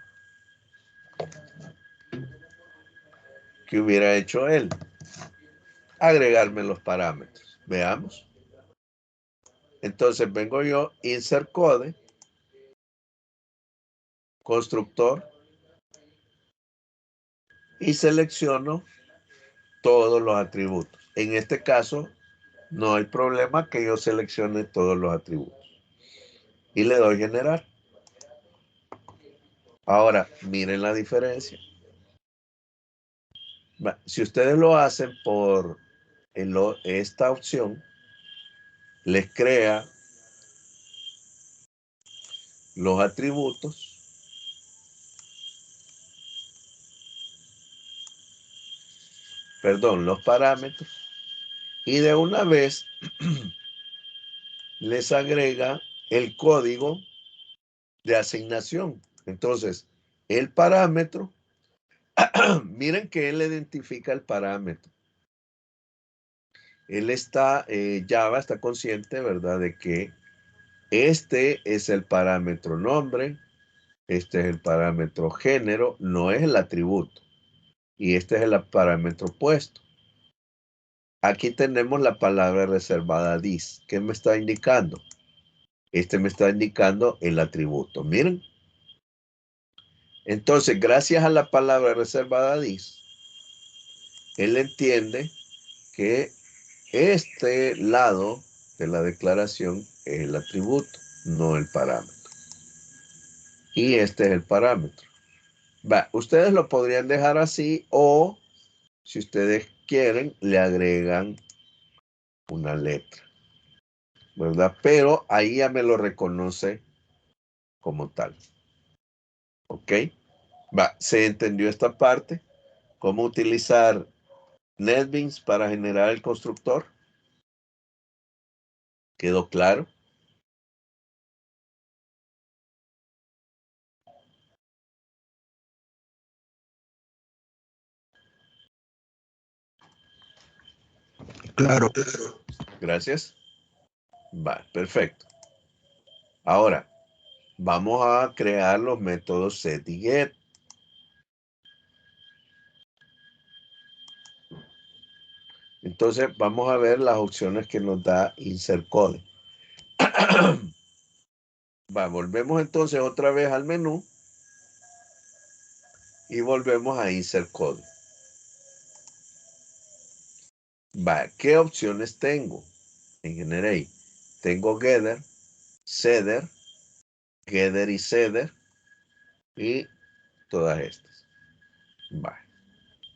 ¿Qué hubiera hecho él? agregarme los parámetros. Veamos. Entonces vengo yo, insert code, constructor, y selecciono todos los atributos. En este caso, no hay problema que yo seleccione todos los atributos. Y le doy generar. Ahora, miren la diferencia. Si ustedes lo hacen por esta opción, les crea los atributos, perdón, los parámetros, y de una vez les agrega el código de asignación. Entonces, el parámetro, miren que él identifica el parámetro. Él está, Java está consciente, ¿verdad?, de que este es el parámetro nombre, este es el parámetro género, no es el atributo. Y este es el parámetro puesto. Aquí tenemos la palabra reservada dis. ¿Qué me está indicando? Este me está indicando el atributo. Miren. Entonces, gracias a la palabra reservada dis, él entiende que este lado de la declaración es el atributo, no el parámetro. Y este es el parámetro. Ustedes lo podrían dejar así, o si ustedes quieren, le agregan una letra, ¿verdad? Pero ahí ya me lo reconoce como tal. ¿Ok? ¿Se entendió esta parte? ¿Cómo utilizar NetBeans para generar el constructor? ¿Quedó claro? Claro. Gracias. Perfecto. Ahora, vamos a crear los métodos set y get. Entonces, vamos a ver las opciones que nos da insert code. Volvemos entonces otra vez al menú y volvemos a insert code. ¿Qué opciones tengo? En Generate tengo Getter, Setter, Getter y Setter y todas estas.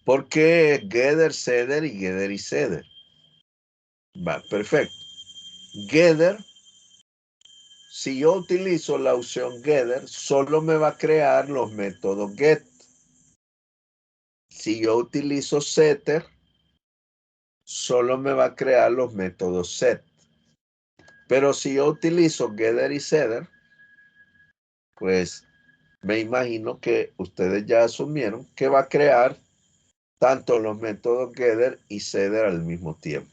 ¿Por qué Getter, Setter y Getter y Setter? Perfecto. Getter, si yo utilizo la opción Getter, solo me va a crear los métodos Get. Si yo utilizo Setter, solo me va a crear los métodos Set. Pero si yo utilizo Getter y Setter, pues me imagino que ustedes ya asumieron que va a crear tanto los métodos Getter y Setter al mismo tiempo.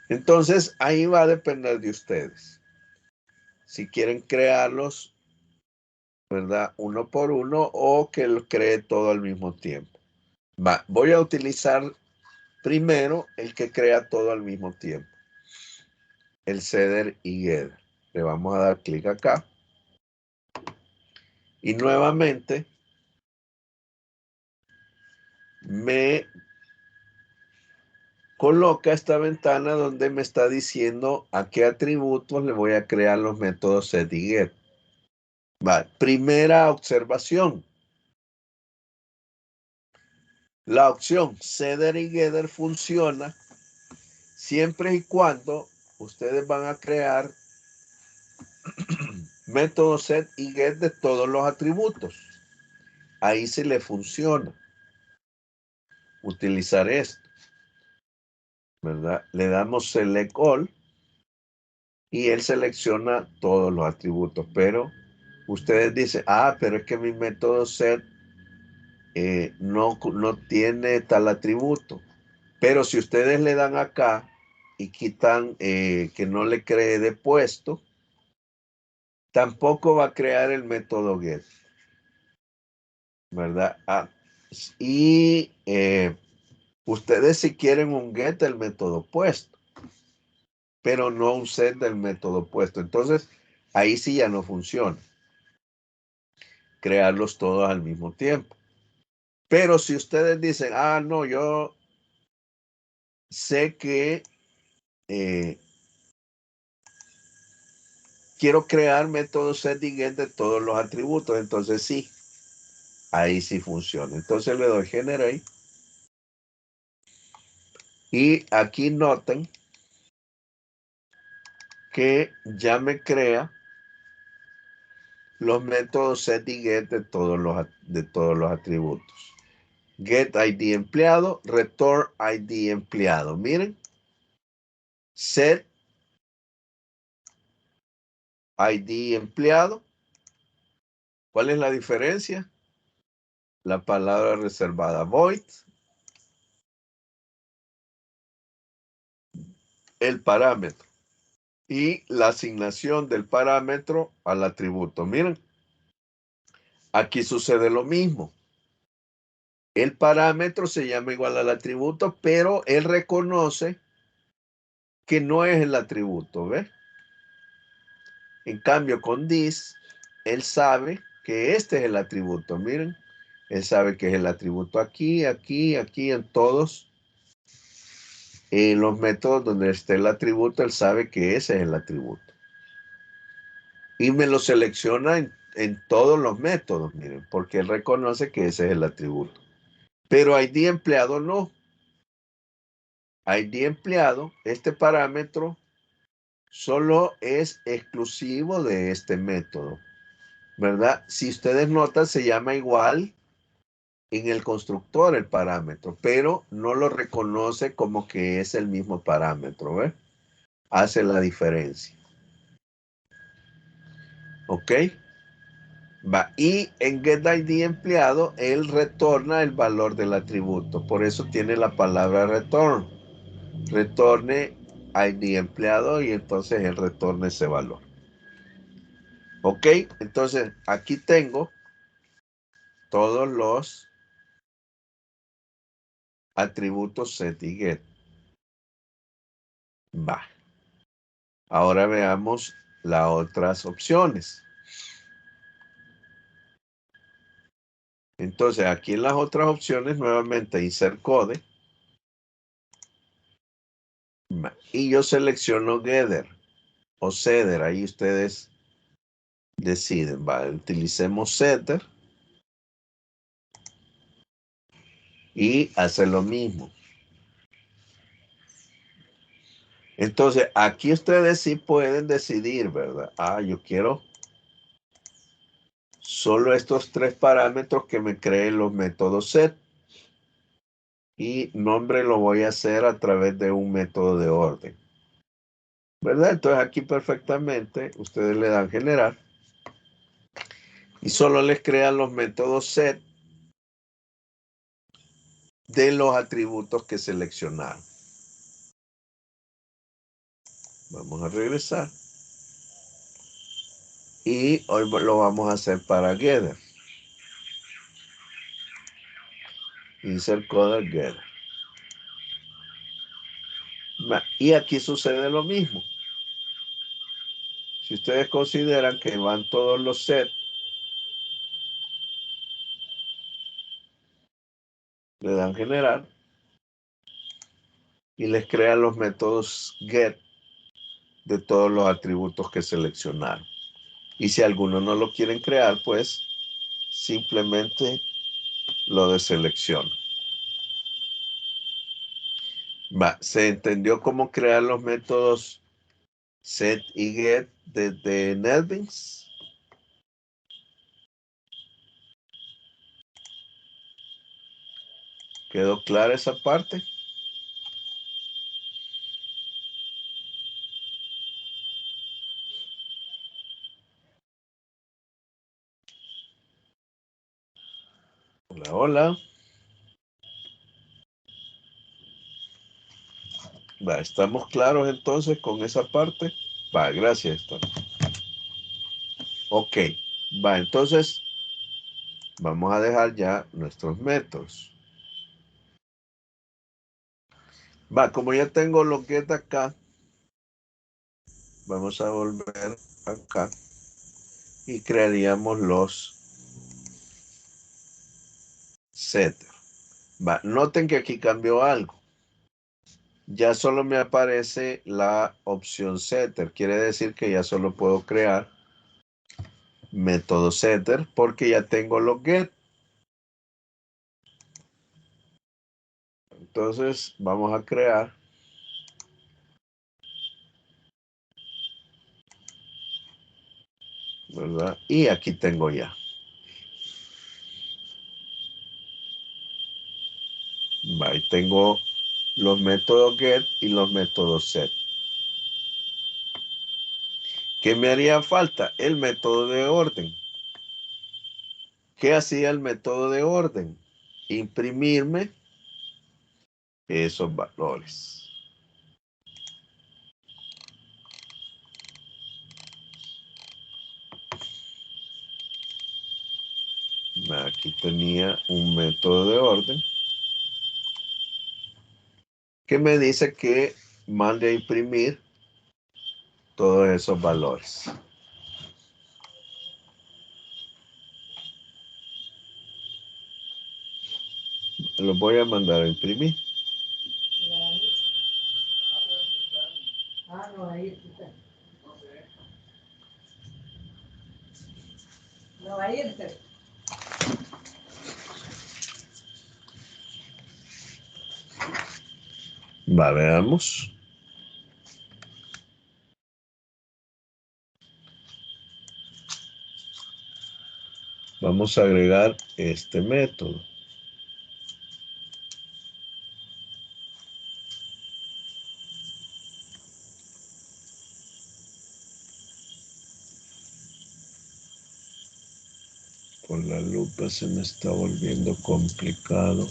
Entonces, ahí va a depender de ustedes. Si quieren crearlos, ¿verdad?, uno por uno, o que lo cree todo al mismo tiempo. Voy a utilizar primero el que crea todo al mismo tiempo. El Setter y Getter. Le vamos a dar clic acá. Y nuevamente me coloca esta ventana donde me está diciendo a qué atributos le voy a crear los métodos set y get. Primera observación. La opción setter y getter funciona siempre y cuando ustedes van a crear métodos set y get de todos los atributos. Ahí sí le funciona utilizar esto, ¿verdad? Le damos select all y él selecciona todos los atributos, pero ustedes dicen, pero es que mi método set no tiene tal atributo. Pero si ustedes le dan acá y quitan que no le cree de puesto, tampoco va a crear el método get, ¿verdad? Y Ustedes si quieren un get del método opuesto, pero no un set del método opuesto. Entonces, ahí sí ya no funciona. Crearlos todos al mismo tiempo. Pero si ustedes dicen, ah, no, yo sé que quiero crear métodos set y get de todos los atributos, entonces sí, ahí sí funciona. Entonces le doy generate. Y aquí noten que ya me crea los métodos set y get de todos los atributos. Get ID empleado, return ID empleado. Miren, set ID empleado. ¿Cuál es la diferencia? La palabra reservada void, el parámetro y la asignación del parámetro al atributo. Miren, aquí sucede lo mismo. El parámetro se llama igual al atributo, pero él reconoce que no es el atributo, ¿ves? En cambio, con this, él sabe que este es el atributo. Miren, él sabe que es el atributo aquí, aquí, aquí, en todos. En los métodos donde esté el atributo, él sabe que ese es el atributo. Y me lo selecciona en todos los métodos, miren, porque él reconoce que ese es el atributo. Pero ID empleado no. ID empleado, este parámetro, solo es exclusivo de este método, ¿verdad? Si ustedes notan, se llama igual en el constructor el parámetro, pero no lo reconoce como que es el mismo parámetro, ¿ves? Hace la diferencia. ¿Ok? Va. Y en getID empleado, él retorna el valor del atributo. Por eso tiene la palabra return. Retorne ID empleado y entonces él retorna ese valor. ¿Ok? Entonces, aquí tengo todos los atributos set y get. Va. Ahora veamos las otras opciones. Entonces, aquí en las otras opciones, nuevamente insert code. Va. Y yo selecciono Gather o Setter. Ahí ustedes deciden. Va. Utilicemos Setter. Y hace lo mismo. Entonces, aquí ustedes sí pueden decidir, ¿verdad? Ah, yo quiero solo estos tres parámetros que me creen los métodos set. Y nombre lo voy a hacer a través de un método de orden, ¿verdad? Entonces aquí perfectamente ustedes le dan generar y solo les crean los métodos set de los atributos que seleccionaron. Vamos a regresar y hoy lo vamos a hacer para Gather. Insert code Gather. Y aquí sucede lo mismo. Si ustedes consideran que van todos los sets, le dan generar y les crean los métodos get de todos los atributos que seleccionaron. Y si alguno no lo quieren crear, pues simplemente lo deselecciono. ¿Se entendió cómo crear los métodos set y get desde NetBeans? ¿Quedó clara esa parte? Hola, hola. ¿Estamos claros entonces con esa parte? Gracias, Héctor. Ok, entonces vamos a dejar ya nuestros métodos. Va, como ya tengo los get acá, vamos a volver acá y crearíamos los setter. Va, noten que aquí cambió algo. Ya solo me aparece la opción setter. Quiere decir que ya solo puedo crear método setter porque ya tengo los get. Entonces vamos a crear, ¿verdad? Y aquí tengo ya. Ahí tengo los métodos get y los métodos set. ¿Qué me haría falta? El método de orden. ¿Qué hacía el método de orden? Imprimirme esos valores. Aquí tenía un método de orden que me dice que mande a imprimir todos esos valores. Los voy a mandar a imprimir. No, ahí está. No va a irse. Va, veamos. Vamos a agregar este método. Con la lupa se me está volviendo complicado.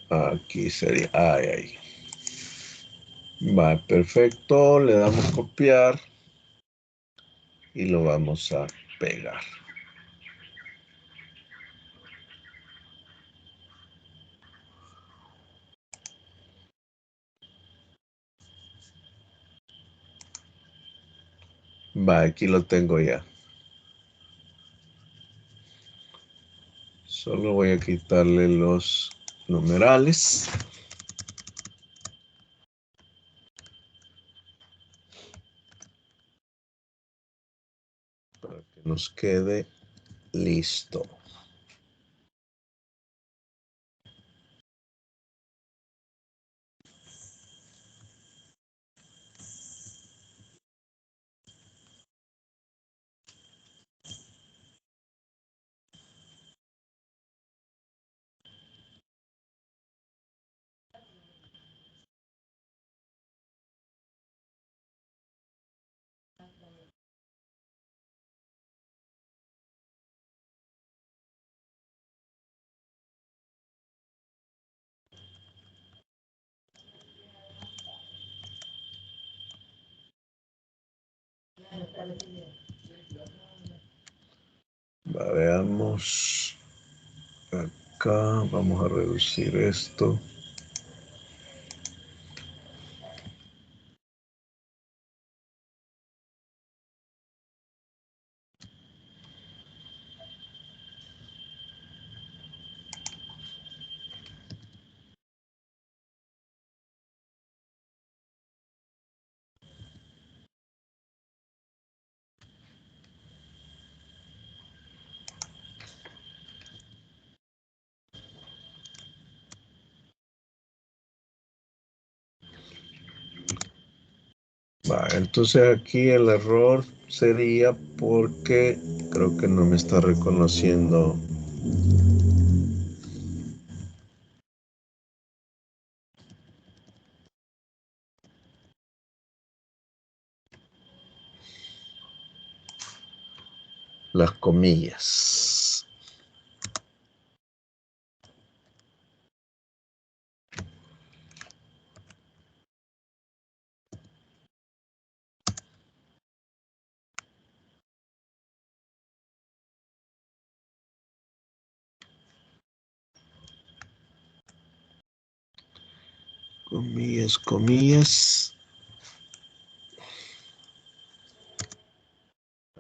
Aquí sería, ahí. Va, perfecto, le damos copiar y lo vamos a pegar. Va, aquí lo tengo ya. Solo voy a quitarle los numerales para que nos quede listo. Va, veamos. Acá vamos a reducir esto. Va, entonces aquí el error sería porque creo que no me está reconociendo. las comillas. Comillas, comillas.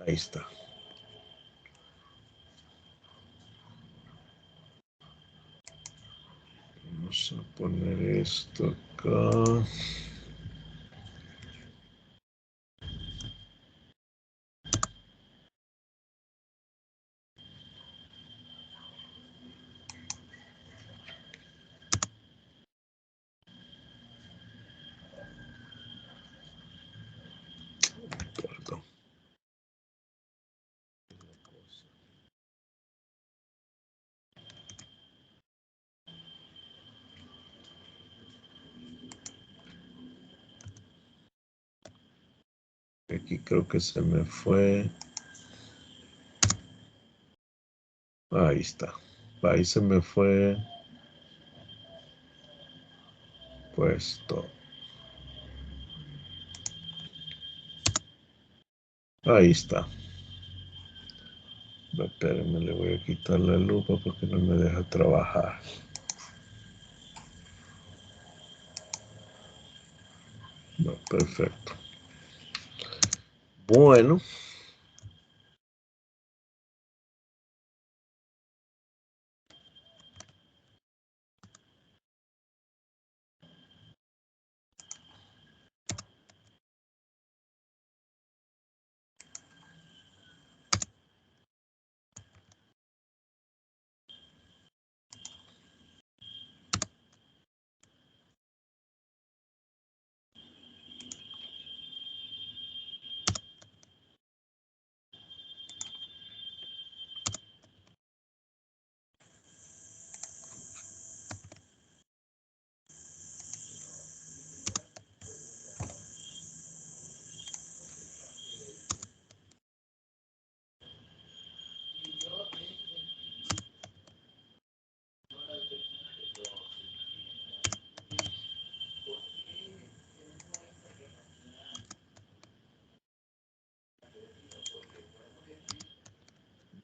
Ahí está. Vamos a poner esto acá. Perdón. Aquí creo que se me fue. Ahí está. Ahí se me fue. Puesto. Ahí está. Espérenme, le voy a quitar la lupa porque no me deja trabajar. No, perfecto. Bueno.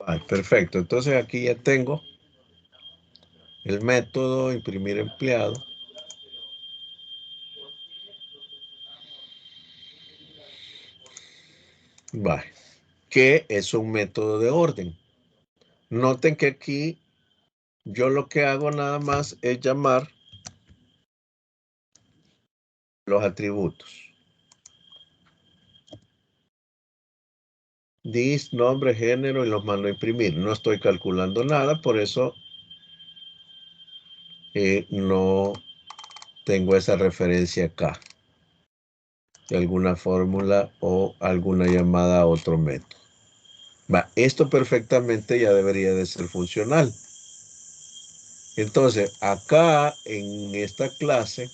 Vale, perfecto. Entonces aquí ya tengo el método imprimir empleado. Vale. Que es un método de orden. Noten que aquí yo lo que hago nada más es llamar los atributos. Dis, nombre, género y los mando a imprimir. No estoy calculando nada, por eso no tengo esa referencia acá de alguna fórmula o alguna llamada a otro método. Va, esto perfectamente ya debería de ser funcional. Entonces, acá en esta clase,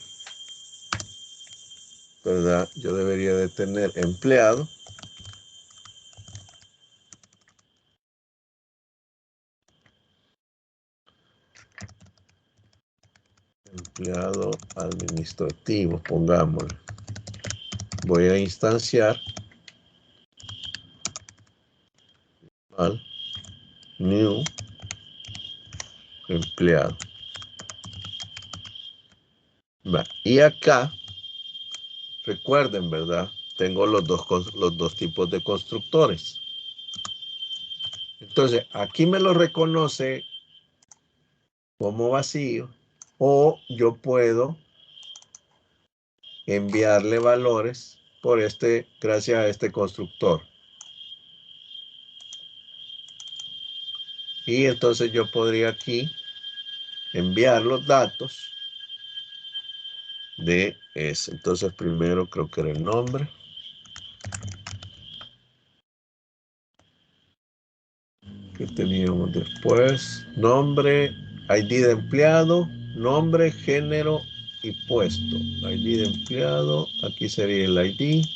¿verdad? Yo debería de tener empleado. Empleado administrativo, pongámosle. Voy a instanciar al new empleado. Va. Y acá, recuerden, ¿verdad? Tengo los dos tipos de constructores. Entonces, aquí me lo reconoce como vacío o yo puedo enviarle valores por gracias a este constructor. Y entonces yo podría aquí enviar los datos de ese. Entonces primero creo que era el nombre. ¿Qué teníamos después? Nombre, ID de empleado, nombre, género y puesto. ID de empleado, aquí sería el ID.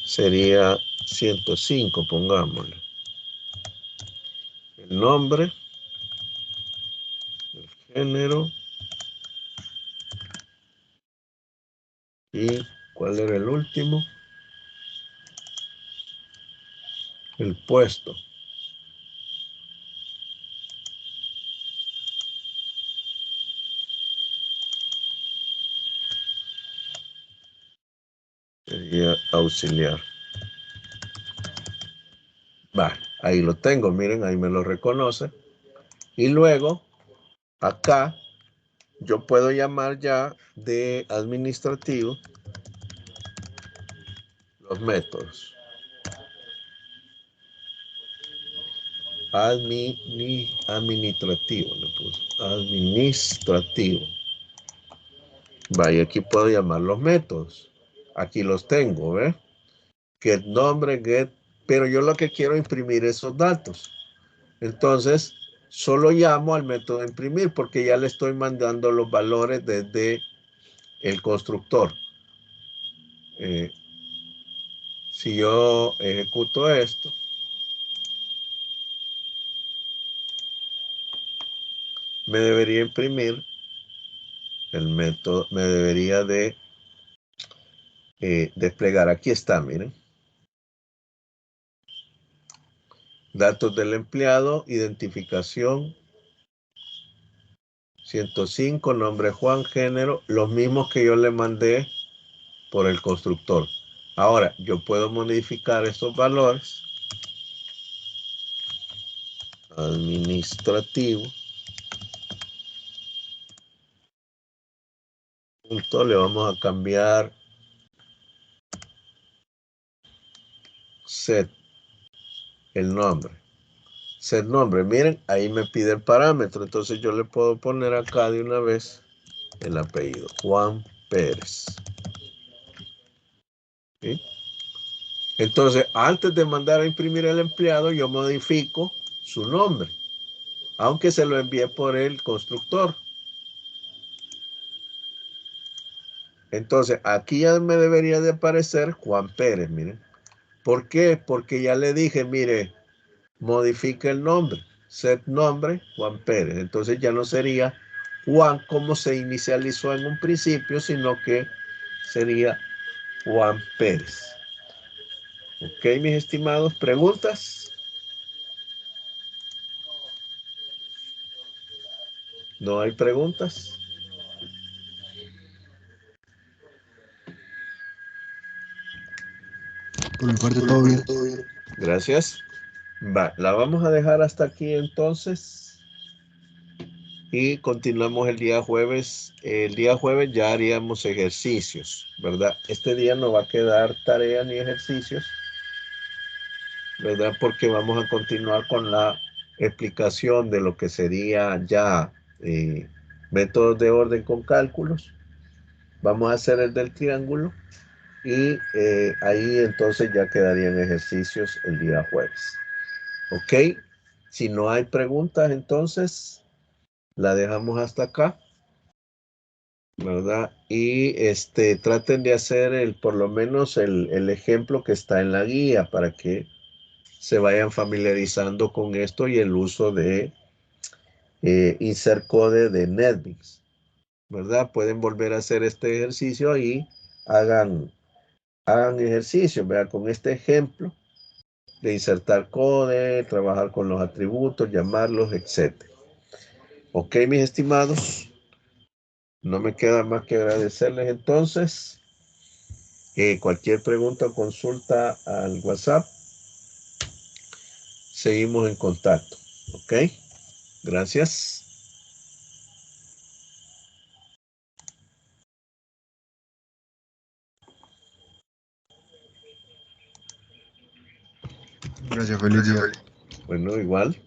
Sería 105, pongámosle. el nombre, el género y ¿cuál era el último? El puesto. Sería auxiliar. Vale, ahí lo tengo, miren, ahí me lo reconoce. Y luego, acá, yo puedo llamar ya de administrativo los métodos. Administrativo, le puse. Administrativo. Vaya, aquí puedo llamar los métodos. Aquí los tengo, ¿ves? Get nombre, get, pero yo lo que quiero es imprimir esos datos. Entonces, solo llamo al método de imprimir porque ya le estoy mandando los valores desde el constructor. Si yo ejecuto esto, me debería imprimir el método, me debería de desplegar. Aquí está, miren. Datos del empleado, identificación, 105, nombre Juan, género, los mismos que yo le mandé por el constructor. Ahora, yo puedo modificar estos valores. Administrativo. Punto, le vamos a cambiar set, el nombre. Set nombre, miren, ahí me pide el parámetro, entonces yo le puedo poner acá de una vez el apellido, Juan Pérez. ¿Sí? Entonces, antes de mandar a imprimir el empleado, yo modifico su nombre, aunque se lo envíe por el constructor. Entonces, aquí ya me debería de aparecer Juan Pérez, miren. ¿Por qué? Porque ya le dije, mire, modifica el nombre, set nombre, Juan Pérez. Entonces ya no sería Juan como se inicializó en un principio, sino que sería Juan Pérez. Ok, mis estimados, ¿preguntas? ¿No hay preguntas? Por mi parte, todo bien. Gracias. Va, la vamos a dejar hasta aquí entonces. Y continuamos el día jueves. El día jueves ya haríamos ejercicios, ¿verdad? Este día no va a quedar tarea ni ejercicios, ¿verdad? Porque vamos a continuar con la explicación de lo que sería ya métodos de orden con cálculos. Vamos a hacer el del triángulo y ahí entonces ya quedarían ejercicios el día jueves. ¿Ok? Si no hay preguntas, entonces la dejamos hasta acá, ¿verdad? Y traten de hacer por lo menos el ejemplo que está en la guía para que se vayan familiarizando con esto y el uso de insert code de NetBeans, ¿verdad? Pueden volver a hacer este ejercicio y hagan ejercicio, ¿verdad? Con este ejemplo de insertar code, trabajar con los atributos, llamarlos, etc. Ok, mis estimados, no me queda más que agradecerles entonces. Cualquier pregunta o consulta al WhatsApp, seguimos en contacto. Ok, gracias. Gracias, feliz día. Bueno, igual.